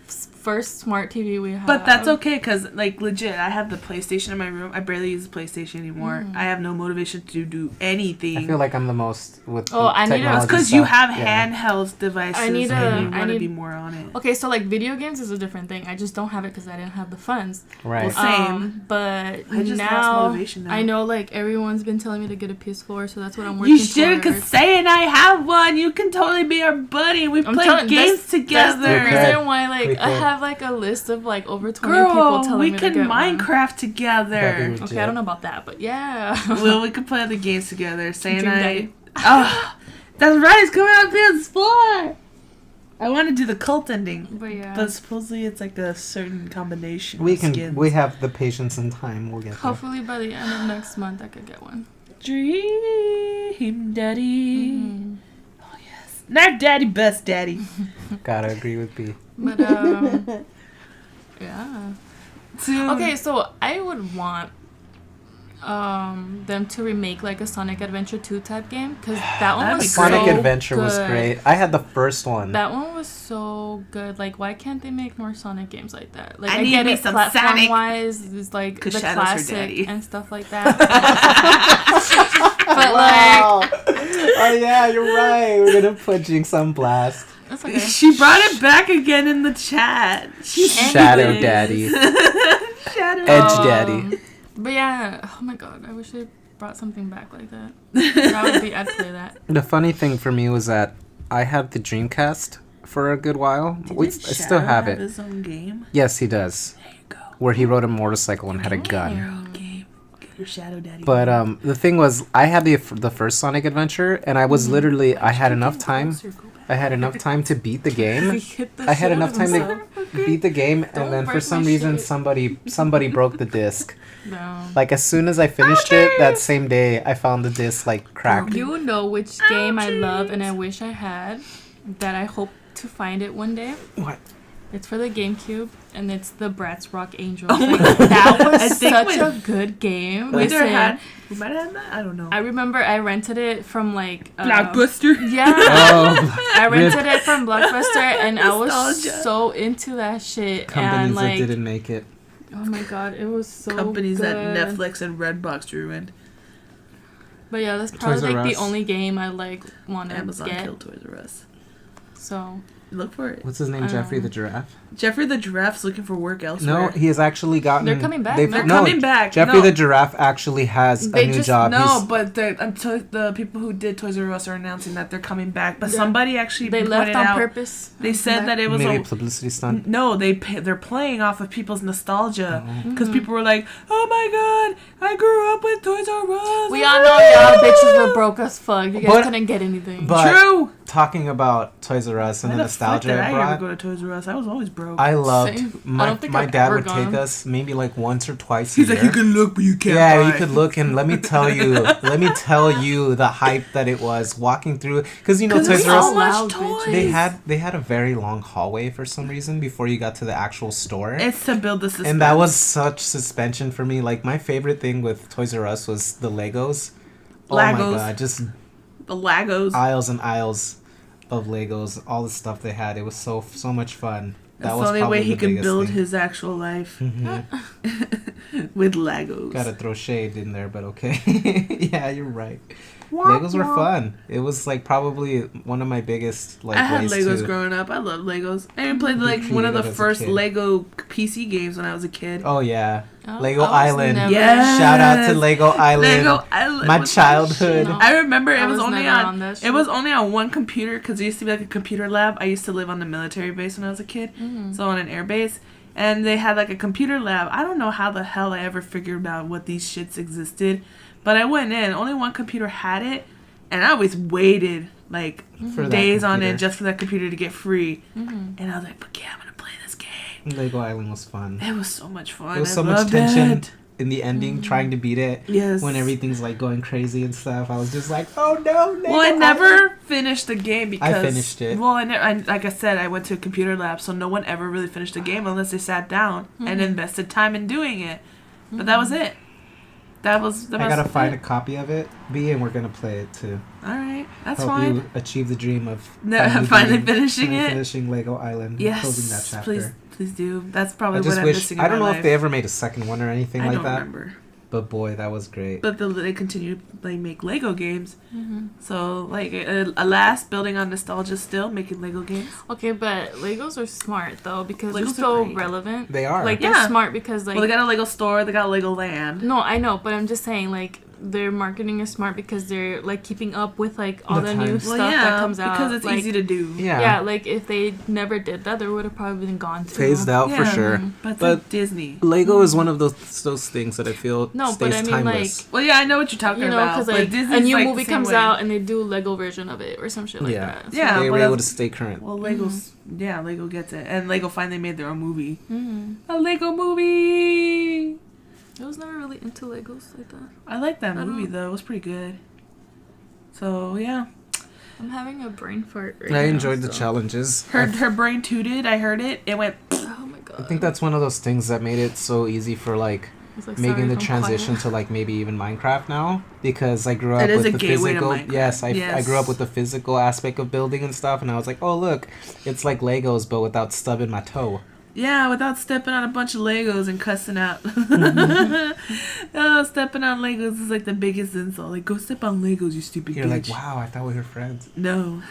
first smart TV we have. But that's okay, because, like, legit, I have the PlayStation in my room. I barely use the PlayStation anymore. Mm. I have no motivation to do anything. I feel like I'm the most with Oh, I need a- technology it's because you stuff. have Yeah. handheld devices I need and you I want to need- be more on it. Okay, so like video games is a different thing. I just don't have it because I didn't have the funds. Right. Well, Same. But I just lost now motivation now. I know like everyone's been telling me to get a PS4, so that's what I'm working You should, because towards. Say and I have one. You can totally be our buddy. We I'm play telling- games That's together. the We could. reason why like We I could. have like a list of like over 20 people Girl, telling we me can to get one. Minecraft together. That'd be Okay, I don't know about that, but yeah. Well, we could play the games together. Say and Dream I. Daddy. Oh, that's right. It's coming out PS4. I want to do the cult ending. But yeah. But supposedly it's like a certain combination. We of can. skins. We have the patience and time. We'll get there. Hopefully by the end of next month I could get one. Dream Daddy. Mhm. Oh yes, not Daddy, best Daddy. Gotta agree with B. But yeah. Dude. Okay, so I would want them to remake like a Sonic Adventure 2 type game because that one That'd was be Sonic so Adventure was good. great. I had the first one. That one was so good. Like, why can't they make more Sonic games like that? Like, I I need get me it some platform Sonic. wise, it's like 'Cause the Shadow's her classic daddy. and stuff like that. But like, Wow. Oh yeah, you're right. We're gonna put Jinx on blast. that's okay. She brought it back again in the chat. She's Shadow Anyways. Daddy. Shadow. Edge Daddy. But yeah, oh my god, I wish they brought something back like that. I'd play that. The funny thing for me was that I had the Dreamcast for a good while. I still have it. His own game. Yes, he does. There you go. Where he rode a motorcycle and had a gun. Your own game. Get your Shadow Daddy. But the thing was, I had the first Sonic Adventure, and I was literally I had enough time. I had enough time to beat the game. I had enough time to beat the game, and then for break some my reason shit. somebody broke the disc. No. Like as soon as I finished it that same day, I found the disc like cracked. You know which game I love and I wish I had, that I hope to find it one day. What? It's for the GameCube, and it's the Bratz Rock Angels. Like, that was such a good game. We Listen, we might have had that. I don't know. I remember I rented it from like Blockbuster. Yeah, Oh, I rented it from Blockbuster, and I was Nostalgia. so into that shit. companies and like, that didn't make it. oh my god, it was so Companies good. that Netflix and Redbox ruined. But yeah, that's Toys probably R like the Us. only game I like want to Amazon get. killed Toys R Us. So Look for it. What's his name? Jeffrey the Giraffe? Jeffrey the Giraffe's looking for work elsewhere. No, he has actually gotten. They're coming back, they've- no? They're no, coming back. Jeffrey No. the Giraffe actually has a They new just- job. No, He's- but the people who did Toys R Us are announcing that they're coming back. But Yeah. somebody actually they left pointed on out, purpose. They said that it was maybe a a publicity stunt. no. They're playing off of people's nostalgia Mm-hmm. because people were like, "Oh my god, I grew up with Toys R Us." We all know y'all bitches were broke as fuck. You guys But- couldn't get anything. but- True. Talking about Toys R Us and Why the the fuck nostalgia did it I ever brought, go to Toys R Us? I was always broke. I loved Same. I my don't think my I've dad ever would take gone. us maybe like once or twice He's a like, year. you can look, but you can't. Yeah, you buy." could look, and let me tell you the hype that it was walking through, because you know 'Cause Toys it's R Us, so much loud, toys. they had a very long hallway for some reason before you got to the actual store. It's to build the suspense. And that was such suspension for me. Like my favorite thing with Toys R Us was the Legos. Oh my Legos. god, just the Lagos. aisles and aisles of Legos, all the stuff they had. It was so much fun. That That's was the only probably way he the could biggest build thing. his actual life Mhm. with Legos. Gotta throw shade in there, but okay. Yeah, you're right. Legos were fun. It was like probably one of my biggest like I had ways Legos to. growing up. I love Legos. I even played like Be one of the creative as a first kid. Lego PC games when I was a kid. Oh yeah, Oh, Lego I was Island. never- Yeah. Shout out to Lego Island. Lego Island. My was that childhood. shit. No. I remember it I was was only never on. on that It shit. was only on one computer because there used to be like a computer lab. I used to live on the military base when I was a kid, Mhm. so on an air base, and they had like a computer lab. I don't know how the hell I ever figured out what these shits existed, but I went in. Only one computer had it, and I always waited like For that days on computer. end just for that computer to get free. Mhm. And I was like, but yeah, I'm gonna play this game. Lego Island was fun. It was so much fun. There was I so much loved tension it. in the ending, trying to beat it. Yes. When everything's like going crazy and stuff, I was just like, oh no, Lego Well, I Island. never finished the game because finished it. Well, like I said, I went to a computer lab, so no one ever really finished the game unless they sat down and invested time in doing it. But that was it. That was. I gotta find a copy of it, B, and we're gonna play it too. All right, that's Help fine. you achieve the dream of Finally finishing it. finishing Lego Island, closing that Yes, chapter. please do. That's probably I what just I'm wish missing in I don't my know life. if they ever made a second one or anything I like don't that. remember. But boy, that was great. But they continue to like make Lego games. Mhm. So like alas, building on nostalgia still, making Lego games. Okay, but Legos are smart though because Legos are they're so great. relevant. They are. Like Yeah. they're smart because like Well, they got a Lego store. They got Lego Land. no, I know, but I'm just saying like their marketing is smart because they're like keeping up with like all The the new times. stuff Well, yeah, that comes out because it's like, easy to do. Yeah, like if they never did that, they would have probably been gone too. Phased out for Yeah. sure. But it's But- like Disney. Lego is one of those things that I feel No, stays but I mean, timeless. Well, yeah, I know what you're talking You know, about. because but like Disney's a new like the movie same comes way. out and they do Lego version of it or some shit like Yeah. that. Yeah, they but were able to that's- stay current. Well, Legos, yeah, Lego gets it, and Lego finally made their own movie. Mm-hmm. A Lego movie. I was never really into Legos like that. I like that I movie don't- though. It was pretty good. So yeah, I'm having a brain fart right I now, enjoyed the so- challenges. her brain tooted. I heard it. It went. Oh my god. I think that's one of those things that made it so easy for like It's like, making sorry the if I'm transition quiet. to like maybe even Minecraft now, because I grew up It is with a the gateway to physical. Minecraft. Yes, I Yes. grew up with the physical aspect of building and stuff, and I was like, oh look, it's like Legos but without stubbing my toe. Yeah, without stepping on a bunch of Legos and cussing out. Mm-hmm. Oh, stepping on Legos is like the biggest insult. Like, go step on Legos, you stupid You're like, bitch. wow, I thought we were friends. No,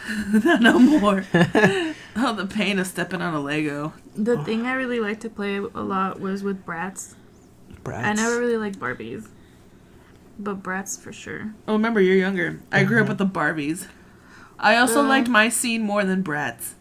no more. Oh, the pain of stepping on a Lego. The thing I really liked to play a lot was with Bratz. Bratz. I never really liked Barbies, but Bratz for sure. Oh, remember, you're younger. I grew up with the Barbies. I also liked My Scene more than Bratz.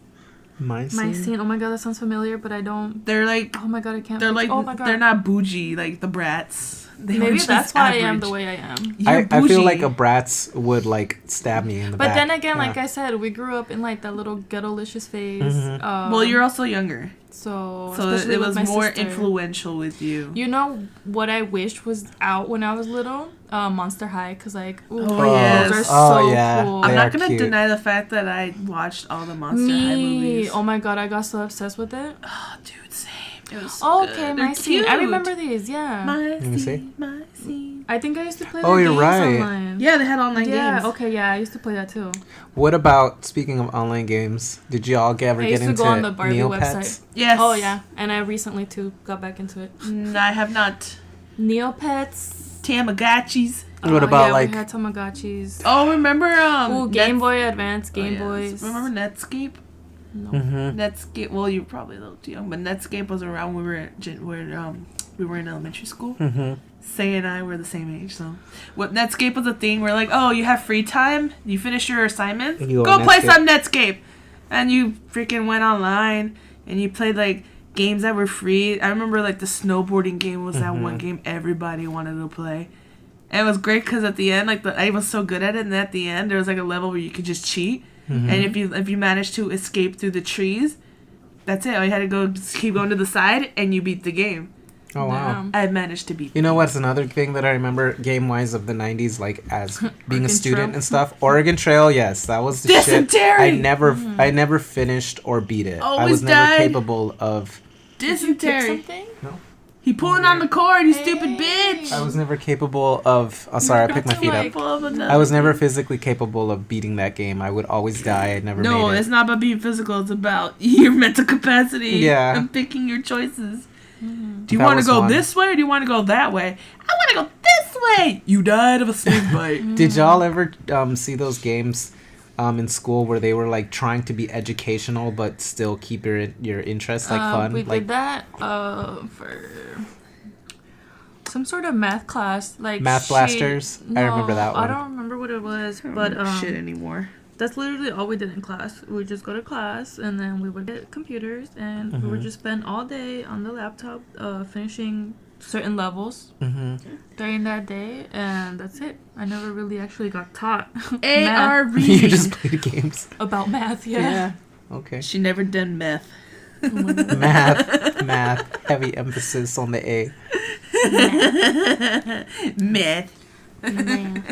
My My scene. scene. Oh my god, that sounds familiar, but I don't. They're like, Oh my god, I can't. they're like, Oh my god. they're not bougie like the Bratz. They were Maybe just that's why I am average. the way I am. You're I feel bougie. like a Bratz would like stab me in the But back. then again, Yeah. like I said, we grew up in like that little ghetto-licious phase. Mhm. Well, you're also younger, so so especially it with was my more sister. influential with you. You know what I wished was out when I was little? Monster High, cause like ooh, Oh, yes. those are Oh, so yeah. cool. I'm They not are gonna cute. deny the fact that I watched all the Monster High Me, movies. oh my god, I got so obsessed with it. Oh, dude, same. It was so Oh, good. okay, They're my scene. I cute. remember these. Yeah, My me see. scene, my scene. I think I used to play. Oh, the you're games right. Online. Yeah, they had online Yeah. games. Okay. Yeah, I used to play that too. What about, speaking of online games, did y'all ever I get used to into go on the Barbie Neopets? website. Yes. Oh yeah, and I recently too got back into it. I have not. Neopets. Tamagotchis. What about, yeah, like- we had Tamagotchis. Oh, remember Ooh, Game Net- Boy Advance, Game Oh, yes. Boys. Remember Netscape? No. Mm-hmm. Netscape. Well, you're probably a little too young, but Netscape was around when we were in elementary school. Mm-hmm. Say and I were the same age, so what Netscape was a thing where like, oh, you have free time, you finish your assignments, And you go go play Netscape. some Netscape, and you freaking went online and you played like games that were free. I remember like the snowboarding game was that one game everybody wanted to play. And it was great because at the end, like I was so good at it, and at the end there was like a level where you could just cheat, and if you managed to escape through the trees, that's it. All you had to go just keep going to the side, and you beat the game. Oh, wow. Damn. I managed to beat. You know what's another thing that I remember game-wise of the 90s, like as being a Oregon student Trail. and stuff? Oregon Trail, yes, that was the Dysentery! shit. I never finished or beat it. I Always was never died. capable of... Did you pick Dysentery. something? He pulling on the cord, you stupid Hey. bitch. I was never capable of... Oh, sorry, I picked my to, feet like- up. I was never physically capable of beating that game. I would always die. I never No, made it. it's not about being physical. It's about your mental capacity. Yeah. And picking your choices. Mm-hmm. Do you That want to was go fun. this way or do you want to go that way? I want to go this way. You died of a snake bite. Did y'all ever see those games in school where they were like trying to be educational but still keep your interest like fun? We like did that for some sort of math class, like Math Blasters? I remember that I one. don't remember what it was, But but shit anymore. that's literally all we did in class. We would just go to class, and then we would get computers, and we Mm-hmm. would just spend all day on the laptop finishing certain levels Mm-hmm. during that day, and that's it. I never really actually got taught A.R. math, reading. You just played games. about math. Yeah. Okay. She never done meth. Oh my God. Math. Heavy emphasis on the A. Meth. Man.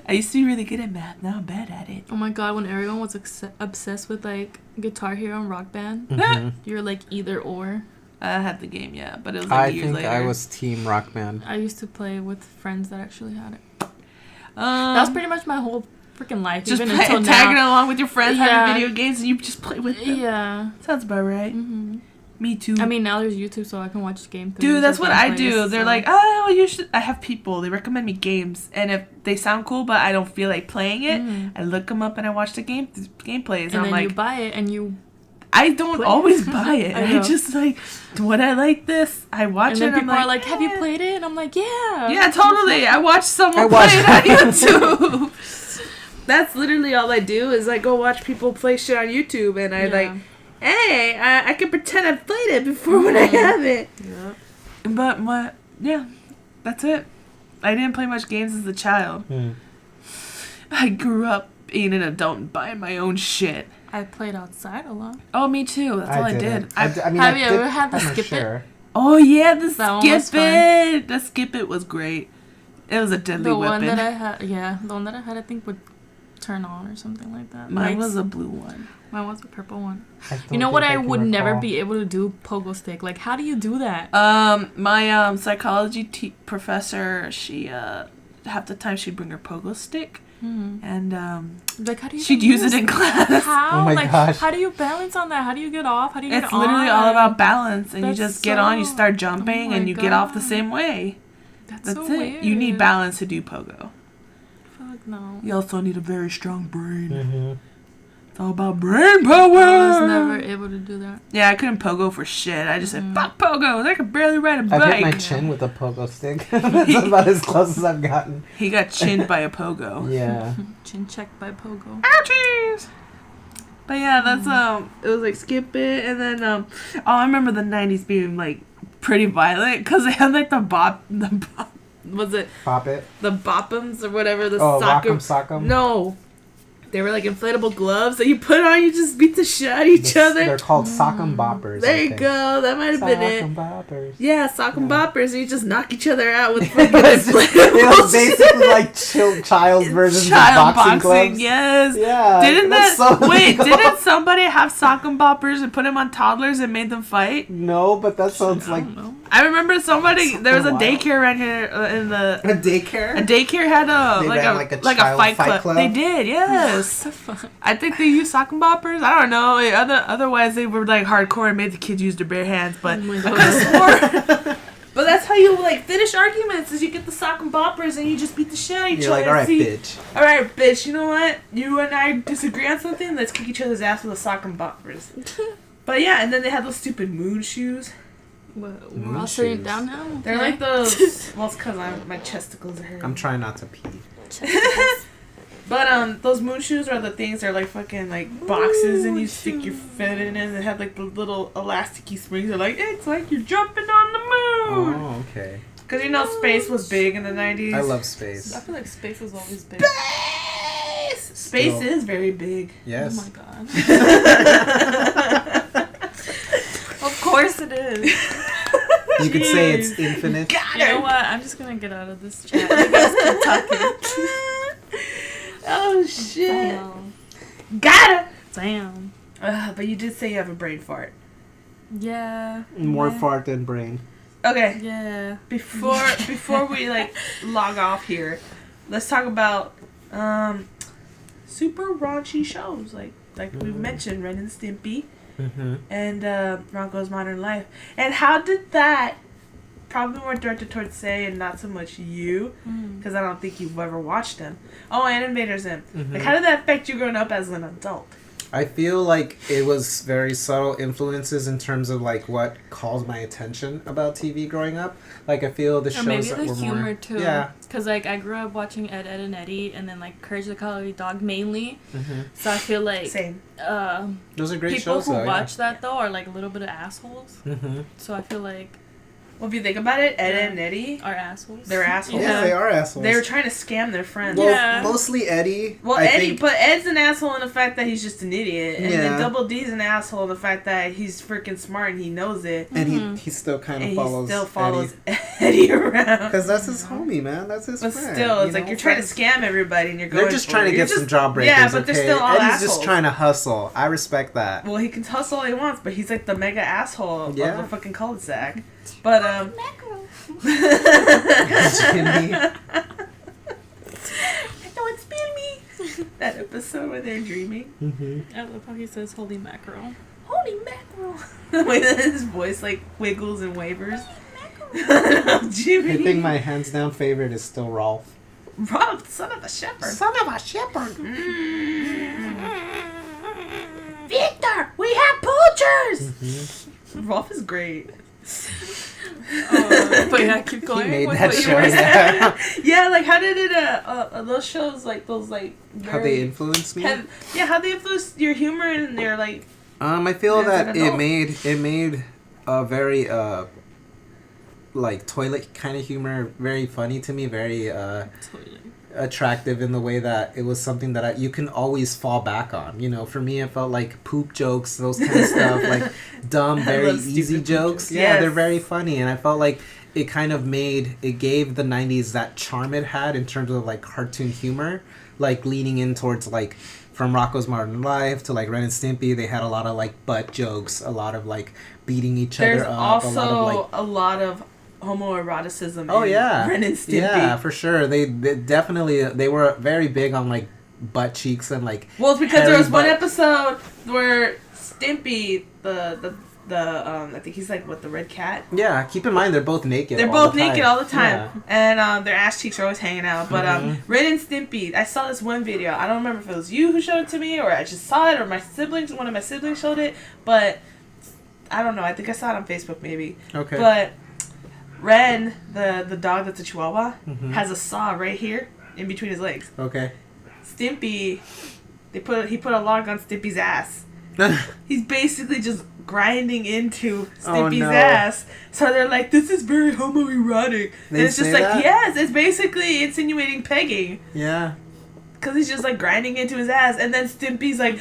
I used to be really good at math. Now I'm bad at it. Oh my god, when everyone was obsessed with like Guitar Hero and Rock Band, Mhm. you're like either or. I had the game, yeah, but it was like I years think later. I was Team Rock Band. I used to play with friends that actually had it. That Um, was pretty much my whole freaking life, just even play, until tagging now. along with your friends, Yeah. having video games, and you just play with them. Yeah. Sounds about right. hmm Me too. I mean, now there's YouTube, so I can watch game. Dude, that's what I do. gameplays, They're so- like, oh, you should. I have people. They recommend me games, and if they sound cool, but I don't feel like playing it, Mhm. I look them up and I watch the gameplays. and then I'm you like, buy it, and you I don't play. always buy it. I I, know. just like, would I like this? I watch and it. then I'm people are like, "Have you eh. played it?" And I'm like, "Yeah." Yeah, totally. I watch someone I watch- play it on YouTube. That's literally all I do is like go watch people play shit on YouTube, and I like, hey, I can pretend I've played it before when I haven't. Yeah. But yeah, that's it. I didn't play much games as a child. Mm. I grew up being an adult and buying my own shit. I played outside a lot. Oh, me too. That's all I did. didn't. I mean, Have I you did- ever had the I'm Skip It? sure. Oh yeah, the That one was skip it. The skip it was great. It was a deadly The weapon. one that I had, the one that I had, I think would turn on or something like that. Mine Lights. was a blue one. Mine was a purple one. I You don't know what? think I can would never recall. be able to do pogo stick. Like, how do you do that? My psychology professor, she half the time she'd bring her pogo stick, Mhm. and Like, how do you? she'd even use it in class. How? Oh my like, gosh. how do you balance on that? How do you get off? How do you It's get on? literally all about balance, and That's you just get on, you so- start jumping, oh and my you get off the God. same way. That's That's so it. weird. You need balance to do pogo. Fuck no. You also need a very strong brain. Mhm. It's all about brain power. I was never able to do that. Yeah, I couldn't pogo for shit. I just said, fuck pogos. I could barely ride a I bike. hit my chin with a pogo stick. That's about as close as I've gotten. He got chinned by a pogo. Yeah. Chin checked by Pogo. Ouchies! But yeah, that's, it was like skip it. And then, I remember the 90s being like pretty violent because they had like the bop, was it Pop it. the boppums or whatever? The Oh, soccer. rock'em sock'em. No. They were like inflatable gloves that you put on, you just beat the shit out of each other. They're called sock'em boppers. There I you think. go. That might have been it. Sock'em boppers. Yeah, sock and Yeah. boppers, and you just knock each other out with fucking It was inflatable basically like child versions child of boxing gloves. yes. Yeah. Didn't that's that so wait? illegal. Didn't somebody have sock and boppers and put them on toddlers and made them fight? No, but that sounds I like don't know. I remember somebody. There was a Wild. daycare around here in the. a daycare. A daycare had a They like ran a like a like a child fight fight club. club? They did, yes. What the fuck? I think they used sock and boppers. I don't know. Otherwise, they were like hardcore and made the kids use their bare hands. But Oh my I God. could've swore- But that's how you like finish arguments. Is you get the sock and boppers and you just beat the shit out of each You're other. like, all right, See, bitch. all right, bitch. You know what? You and I disagree on something. Let's kick each other's ass with a sock and boppers. But yeah, and then they had those stupid moon shoes. What, Moon we're all sitting shoes. down now? They're Okay. like those. Well, it's because my chesticles are hurting. I'm trying not to pee. But those moon shoes are the things that are like fucking like boxes, and you stick your foot in it, and they have like the little elasticy springs. They're like, it's like you're jumping on the moon. Oh, okay. Because you know space was big in the 90s. I love space. I feel like space is always big. Space! Space Still. is very big. Yes. Oh my god. Of course it is. You could say it's infinite. You know what? I'm just gonna get out of this chat. You guys keep talking. Oh shit. Damn. Got her! Damn. But you did say you have a brain fart. Yeah. More yeah. fart than brain. Okay. Yeah. Before we like log off here, let's talk about super raunchy shows like we've mentioned, Ren and Stimpy Mm-hmm. and Rocko's Modern Life. And how did that, probably more directed towards Say and not so much you, because I don't think you've ever watched them. Oh, Animator's in. Like, how did that affect you growing up as an adult? I feel like it was very subtle influences in terms of like what calls my attention about TV growing up. Like I feel the Or shows maybe that the were humor more too. yeah. Cause like I grew up watching Ed, Ed and Eddie, and then like Courage the Cowardly Dog mainly. Mm-hmm. So I feel like Same. Those are great people shows who though. watch that though are like a little bit of assholes. Yeah. Mm-hmm. So I feel like Well, if you think about it, Ed Yeah. and Eddie, are assholes. They're assholes. Yeah, Yeah. they are assholes. they were trying to scam their friends. well, Yeah. mostly Eddie. Well, I Eddie, think, but Ed's an asshole in the fact that he's just an idiot, and then Yeah. Double D's an asshole in the fact that he's freaking smart and he knows it, and Mhm. he still kind and of follows. he still follows Eddie around. Because that's his homie, man. That's his But friend. still, it's you like know, you're trying to friends- scam everybody, and you're going. They're just for trying it. to You're get some just- jawbreakers. Yeah, but okay? they're still all Eddie's assholes. just trying to hustle. I respect that. Well, he can hustle all he wants, but he's like the mega asshole of Yeah. the fucking cul-de-sac. But Jimmy. I know it's been me. That episode where they're dreaming. Mm-hmm. I love how he says "holy mackerel." Holy mackerel! The way that his voice like wiggles and wavers. Jimmy. I think my hands down favorite is still Rolf. Rob, son of a shepherd. Son of a shepherd. Victor, we have poachers. Mm-hmm. Rolf is great. But yeah, keep going. He made with that what you show. were saying. Yeah. Yeah, like how did it? Those shows like those like. How they influenced me. How they influenced your humor and their like. I feel As that an it adult. made a very like toilet kind of humor very funny to me, very Totally. attractive in the way that it was something that you can always fall back on. You know, for me it felt like poop jokes, those kind of stuff, like dumb, I very love stupid easy poop jokes. jokes. Yeah, Yes. they're very funny, and I felt like it kind of gave the 90s that charm it had in terms of like cartoon humor, like leaning in towards like from Rocko's Modern Life to like Ren and Stimpy. They had a lot of like butt jokes, a lot of like beating each There's other up, also a lot of like a lot of homoeroticism. oh in yeah, Ren and Stimpy. yeah, for sure. They definitely they were very big on like butt cheeks and like Well, it's because there hairy was one butt. episode where Stimpy, the I think he's like the red cat. Yeah, keep in mind they're both naked. They're all both the time. naked all the time, Yeah. and their ass cheeks are always hanging out. But Mm-hmm. Ren and Stimpy, I saw this one video. I don't remember if it was you who showed it to me, or I just saw it, or one of my siblings showed it. But I don't know. I think I saw it on Facebook maybe. Okay. But Ren, the dog that's a Chihuahua, Mhm. has a saw right here in between his legs. Okay. Stimpy, he put a log on Stimpy's ass. He's basically just grinding into Stimpy's no. ass. So they're like, this is very homoerotic. And They it's just say like, that? yes, it's basically insinuating pegging. Yeah. Because he's just like grinding into his ass. And then Stimpy's like,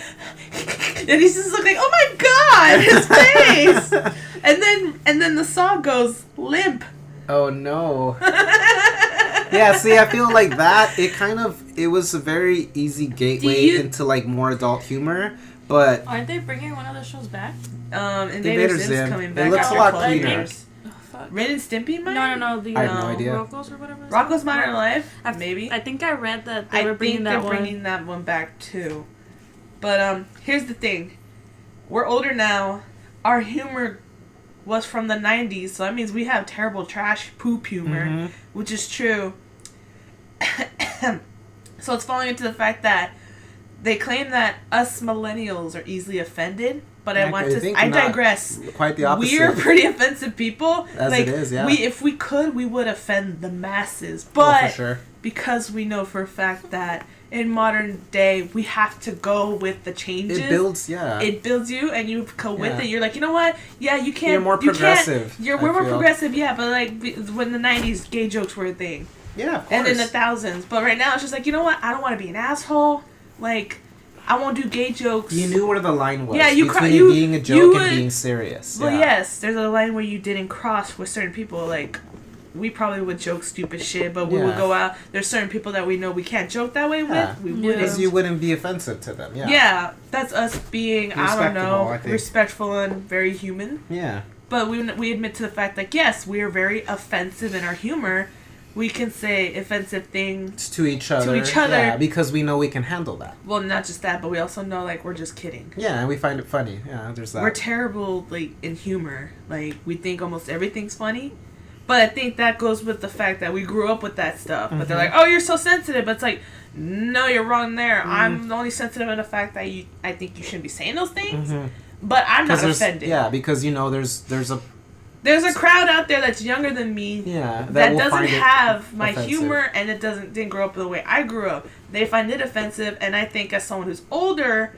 and he's just looking, oh my god, his face! and then the saw goes limp. Oh no. Yeah, see, I feel like that, it was a very easy gateway into like more adult humor, but Aren't they bringing one of the shows back? Invader Invader Zim's Zim. coming It back. looks a after lot 12 cleaner. years. Oh, fuck. Ren and Stimpy, might? No. The I have no idea. Rocco's or whatever. Rocco's Modern Life, I've- maybe. I think I read that they I were think bringing they're that one. bringing that one back too. But here's the thing: we're older now. Our humor was from the '90s, so that means we have terrible trash poop humor, Mhm. which is true. So it's falling into the fact that they claim that us millennials are easily offended. But I not. digress. Quite the opposite. We're pretty offensive people. As like, it is, yeah. if we could, we would offend the masses. Oh, But for sure. because we know for a fact that in modern day we have to go with the changes. It builds, yeah. It builds you, and you go with Yeah. it. You're like, you know what? Yeah, you can't. You're more you can't- progressive, We're I more feel. progressive, yeah. But like when the '90s, gay jokes were a thing, Yeah, of course. and in the thousands. But right now, it's just like, you know what? I don't want to be an asshole. Like, I won't do gay jokes. You knew where the line was. Yeah, you between you- it being a you joke would- and being serious. Well, yeah. yes, there's a line where you didn't cross with certain people. Like, we probably would joke stupid shit, but we would Yeah. go out. There's certain people that we know we can't joke that way Yeah. with. We Yeah. wouldn't. Because you wouldn't be offensive to them. Yeah. Yeah, that's us being, I don't Respectable, know, I think. respectful and very human. Yeah. But we admit to the fact that, yes, we are very offensive in our humor. We can say offensive things. To each other. each other. Yeah, because we know we can handle that. Well, not just that, but we also know, like, we're just kidding. Yeah, and we find it funny. Yeah, there's that. We're terrible, like, in humor. Like, we think almost everything's funny. But I think that goes with the fact that we grew up with that stuff. But they're like, oh, you're so sensitive. But it's like, no, you're wrong there. I'm only sensitive in the fact that I think you shouldn't be saying those things. Mhm. But I'm not there's, offended. yeah, because There's a crowd out there that's younger than me that will doesn't find it have my offensive. humor, and it didn't grow up the way I grew up. They find it offensive, and I think as someone who's older,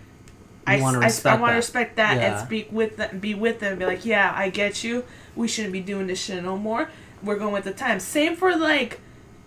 I wanna want respect to that. respect that Yeah. and speak with them, be with them, and be like, yeah, I get you. We shouldn't be doing this shit no more. We're going with the times. Same for like,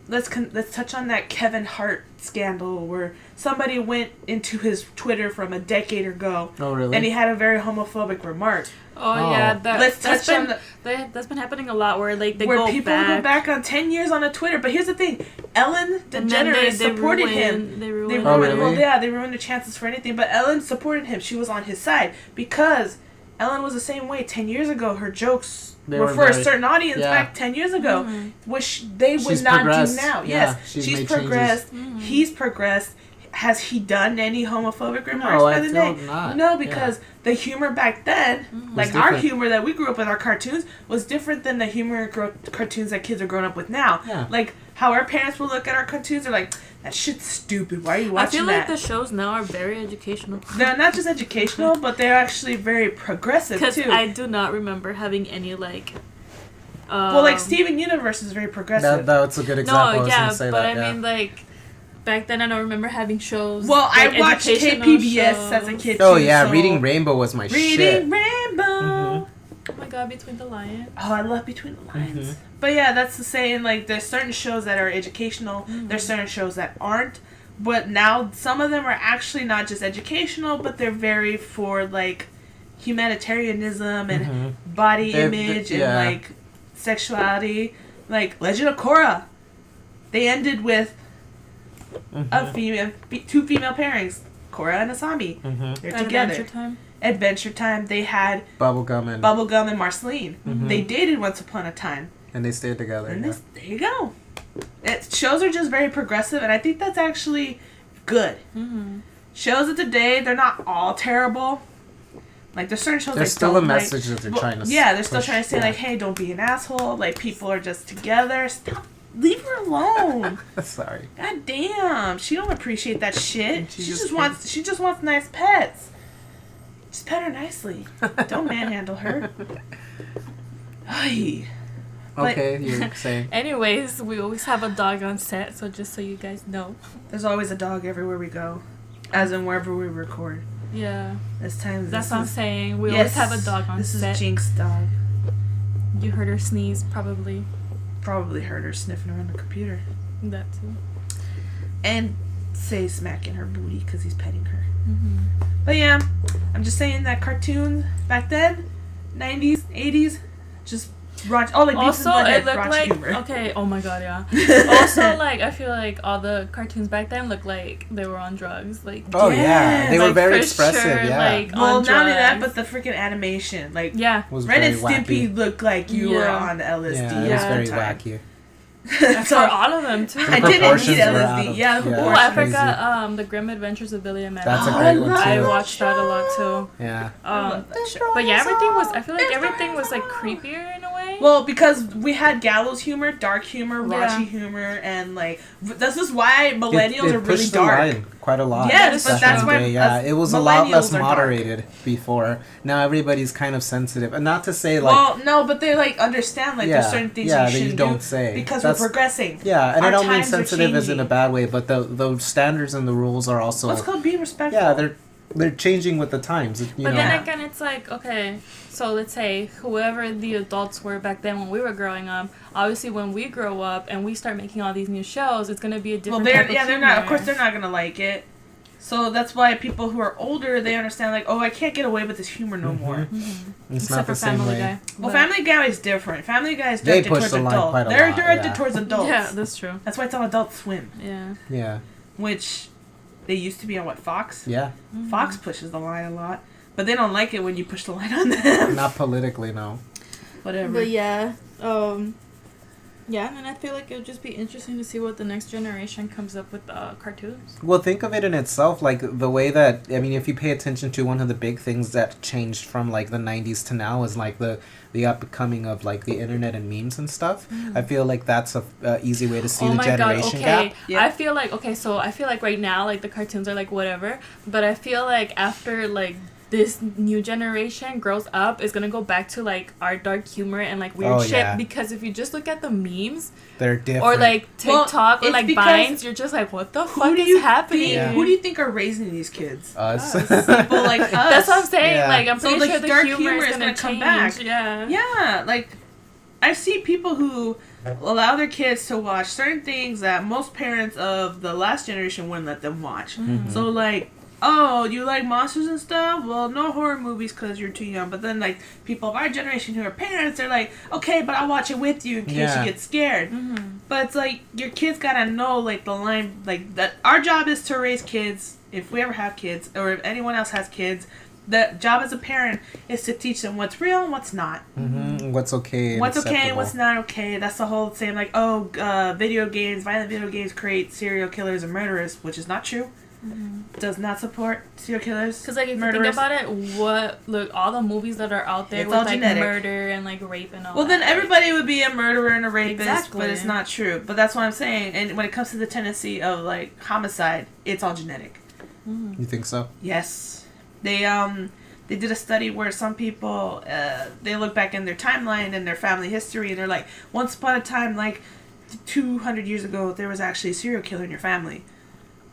let's touch on that Kevin Hart scandal where somebody went into his Twitter from a decade ago, Oh, really? and he had a very homophobic remark. Oh, Oh. yeah, Let's that's touch on been that's been happening a lot where like they where go people back. go back on 10 years on a Twitter. But here's the thing, Ellen and then DeGeneres supported him. They They ruined. ruined, Oh, really? well, yeah, they ruined the chances for anything. But Ellen supported him. She was on his side because Ellen was the same way 10 years ago. Her jokes They were were for a very- certain audience yeah. back 10 years ago, Mhm. which they would She's not progressed. do now. Yeah, Yes, she's she's made progressed. Mhm. He's progressed. Has he done any homophobic remarks No, by I the feel day? not. No, because the humor back then, like Was our different. humor that we grew up with, our cartoons, was different than the humor cartoons that kids are growing up with now. Yeah. Like how our parents will look at our cartoons, they're like, "That shit's stupid. Why are you I watching feel that?" like the shows now are very educational. They're not just educational, but they're actually very progressive Because too. I do not remember having any like. Well, like Steven Universe is very progressive. That's a good example. I No, was yeah, gonna say but that, I mean like. Back then, I don't remember having shows. Well, like, I watched educational KPBS shows. as a kid Oh too. yeah, so- Reading Rainbow was my Reading shit. Rainbow. Mhm. Oh my god, Between the Lions. Oh, I love Between the Lines. Mhm. But yeah, that's the saying. Like, there's certain shows that are educational. There's certain shows that aren't. But now some of them are actually not just educational, but they're very for like humanitarianism and Mhm. body They've- image yeah. and like sexuality. Like Legend of Korra, they ended with Mhm. two female pairings, Korra and Asami. Mhm. They're together. Adventure Time. Adventure Time. They had Bubblegum and Bubblegum and Marceline. Mhm. They dated once upon a time. and they stayed together. And Yeah. there you go. Shows are just very progressive, and I think that's actually good. Mm-hmm. Shows of today, they're not all terrible, Like there's certain shows There's like still a don't, like- message that they're well, trying to. Yeah, they're still push. trying to say Yeah. like, hey, don't be an asshole. Like people are just together. Stop. Leave her alone. Sorry. God damn, she don't appreciate that shit. She She just just wants nice pets. Just pet her nicely. Don't manhandle her. Ay. But- Okay, you're saying. Anyways, we always have a dog on set, so just so you guys know. There's always a dog everywhere we go, as in wherever we record. Yeah, This time, that's this what I'm is- saying. We yes, always have a dog on This set. is Jinx' dog. You heard her sneeze, probably. Probably heard her sniffing around the computer That too. and say smacking her booty because he's petting her. Mm-hmm. But yeah, I'm just saying that cartoons back then, 90s, 80s, just raunchy. Oh, like Beavis Also, and Butthead, it looked raunchy like humor. okay. Oh my god, yeah. Also, like I feel like all the cartoons back then looked like they were on drugs. Like Oh yeah, they were like, very for expressive. sure, Yeah, like, Well, on not only that, drugs. but the freaking animation, like yeah. was Ren very and Stimpy wacky. looked like you were Yeah. on LSD. Yeah, it Yeah. was all very the time. wacky. For So all of them too. I didn't proportions need were out LSD. of- Yeah, the yeah. Oh, proportions. I Crazy. forgot the Grim Adventures of Billy and Mandy. That's a Oh, great I one love I too. watched that a lot too. Yeah. Um, but yeah, everything was. I feel like everything was like creepier in a way. Well, because we had gallows humor, dark humor, Yeah. raunchy humor, and like this is why millennials it are really pushed the dark. line quite a lot. Yes, but back that's in the why day. Yeah, us it was a lot less millennials are dark. moderated before. Now everybody's kind of sensitive, and not to say like Well, no, but they like understand like there's yeah, certain things yeah, you that shouldn't you don't do say because That's- we're progressing. Yeah, and I Our don't mean times are sensitive as in a changing. bad way, but the standards and the rules are also What's called being respectful? yeah they're changing with the times. You But know. then again, it's like, okay, so let's say whoever the adults were back then when we were growing up, obviously when we grow up and we start making all these new shows, it's going to be a Well, different they're type of they're not. Of humor. course, they're not gonna like it. So that's why people who are older they understand like, oh, I can't get away with this humor no more. It's Except not for the same Family way. Guy. Well, But- Family Guy is different. Family Guy is They directed push towards the line adults. quite a They're lot, directed yeah. towards adults. Yeah, that's true. That's why it's on Adult Swim, Yeah. Yeah, which they used to be on Fox. yeah, Fox pushes the line a lot, but they don't like it when you push the line on them. not politically, no. Whatever. But yeah, yeah, and I feel like it would just be interesting to see what the next generation comes up with cartoons. Well, think of it in itself, like the way that I mean, if you pay attention to one of the big things that changed from like the '90s to now is like the upcoming of like the internet and memes and stuff. I feel like that's a easy way to see the generation gap. Yeah. I feel like so I feel like right now like the cartoons are like whatever, but I feel like after like this new generation grows up is gonna go back to like our dark humor and like weird Oh, shit yeah. because if you just look at the memes They're different. or like Well, TikTok or it's like because Vines, you're just like what the Who fuck do is you happening? think? Yeah. Who do you think are raising these kids? us. People like us. That's what I'm saying. Yeah. Like I'm So pretty the sure the dark humor is gonna come change. back. Yeah. Yeah, like I see people who allow their kids to watch certain things that most parents of the last generation wouldn't let them watch. So like, oh, you like monsters and stuff? Well, no horror movies because you're too young. But then like people of our generation who are parents, they're like, okay, but I'll watch it with you in case Yeah. you get scared. But it's like your kids gotta know like the line, like that. Our job is to raise kids. If we ever have kids, or if anyone else has kids, the job as a parent is to teach them what's real and what's not. What's okay? and What's okay and acceptable. what's not okay. That's the whole saying like, oh, violent video games create serial killers and murderers, which is not true. Does not support serial killers. Because like if you murderers. think about it, all the movies that are out there It's with all like genetic. murder and like rape and all. Well, then that, everybody would be a murderer and a rapist, Exactly. but it's not true. But that's what I'm saying. And when it comes to the tendency of like homicide, it's all genetic. You think so? Yes, they did a study where some people they look back in their timeline and their family history, and they're like, once upon a time, like 200 years ago, there was actually a serial killer in your family.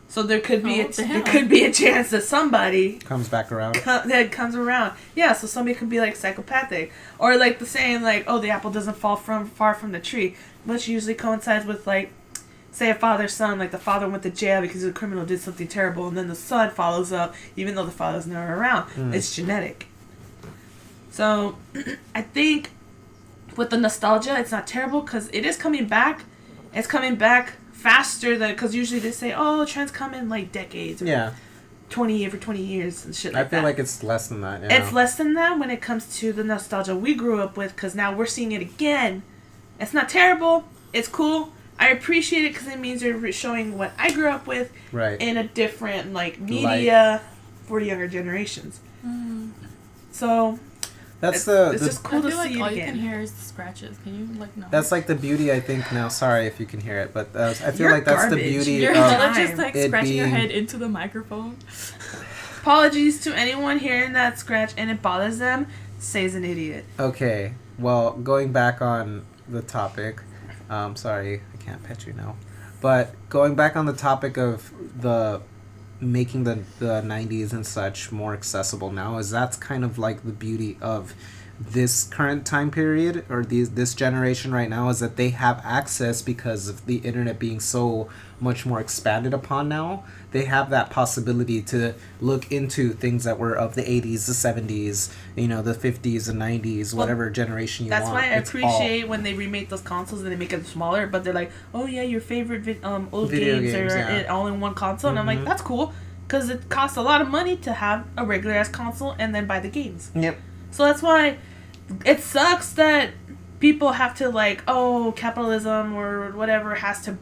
So there could be Oh, there damn. could be a chance that somebody Comes back around. that comes around. Yeah, so somebody could be like psychopathic, or like the saying like, oh, the apple doesn't fall far from the tree, which usually coincides with like, say a father-son, like the father went to jail because the criminal did something terrible, and then the son follows up even though the father's never around. It's genetic. So I think with the nostalgia, it's not terrible because it is coming back. It's coming back faster than, because usually they say, oh, trends come in like decades, or Yeah, 20 years and shit I like feel that. like it's less than that. It's less than that when it comes to the nostalgia we grew up with, because now we're seeing it again. It's not terrible. It's cool. I appreciate it because it means they're showing what I grew up with right. in a different like media for younger generations. So That's it's just cool I to feel like see all it you can again. hear is the scratches. Can you like no? That's like the beauty, I think. Now, sorry if you can hear it, but I feel You're like that's garbage. the beauty You're of just like it scratching your being- head into the microphone. Apologies to anyone hearing that scratch and it bothers them. Say's an idiot. Okay, well, going back on the topic, sorry, I can't pet you now, but going back on the topic of the making the 90s and such more accessible now, is that's kind of like the beauty of this current time period, or this generation right now, is that they have access because of the internet being so much more expanded upon now. They have that possibility to look into things that were of the 80s, the 70s, the 50s and 90s, whatever generation you That's want. why I It's all- appreciate when they remake those consoles and they make them smaller, but they're like, oh yeah, your favorite old Video games games, are yeah. all in one console. And I'm like, Mhm. that's cool, because it costs a lot of money to have a regular ass console and then buy the games. Yep. So that's why it sucks that people have to like, oh, capitalism or whatever has to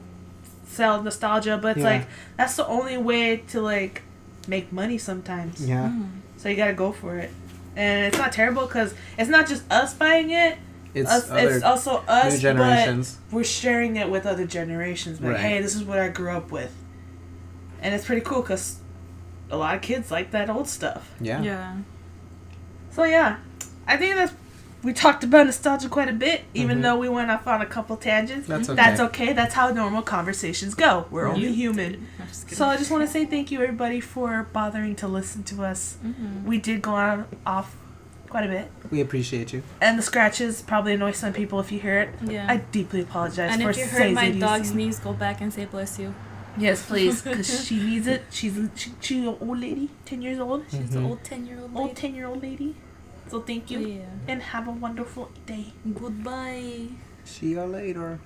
sell nostalgia, but it's Yeah. like that's the only way to like make money sometimes. Yeah. So you gotta go for it, and it's not terrible because it's not just us buying it. It's It's other also us, new generations. but we're sharing it with other generations. Like, Right. hey, this is what I grew up with, and it's pretty cool because a lot of kids like that old stuff. Yeah. Yeah. So yeah, I think we talked about nostalgia quite a bit, even Mhm. though we went off on a couple tangents. That's okay. That's okay. That's how normal conversations go. We're only You human. I'm just kidding. So I just want to say thank you, everybody, for bothering to listen to us. We did go on off quite a bit, We appreciate you. and the scratches probably annoy some people if you hear it. Yeah. I deeply apologize And for if you heard Say's my idiocy. dog sneeze, go back and say bless you. Yes, please, because she needs it. She's an old lady, 10 years old, She's an old 10-year-old lady. old 10-year-old lady. So thank you, Yeah. and have a wonderful day. Goodbye. See you later.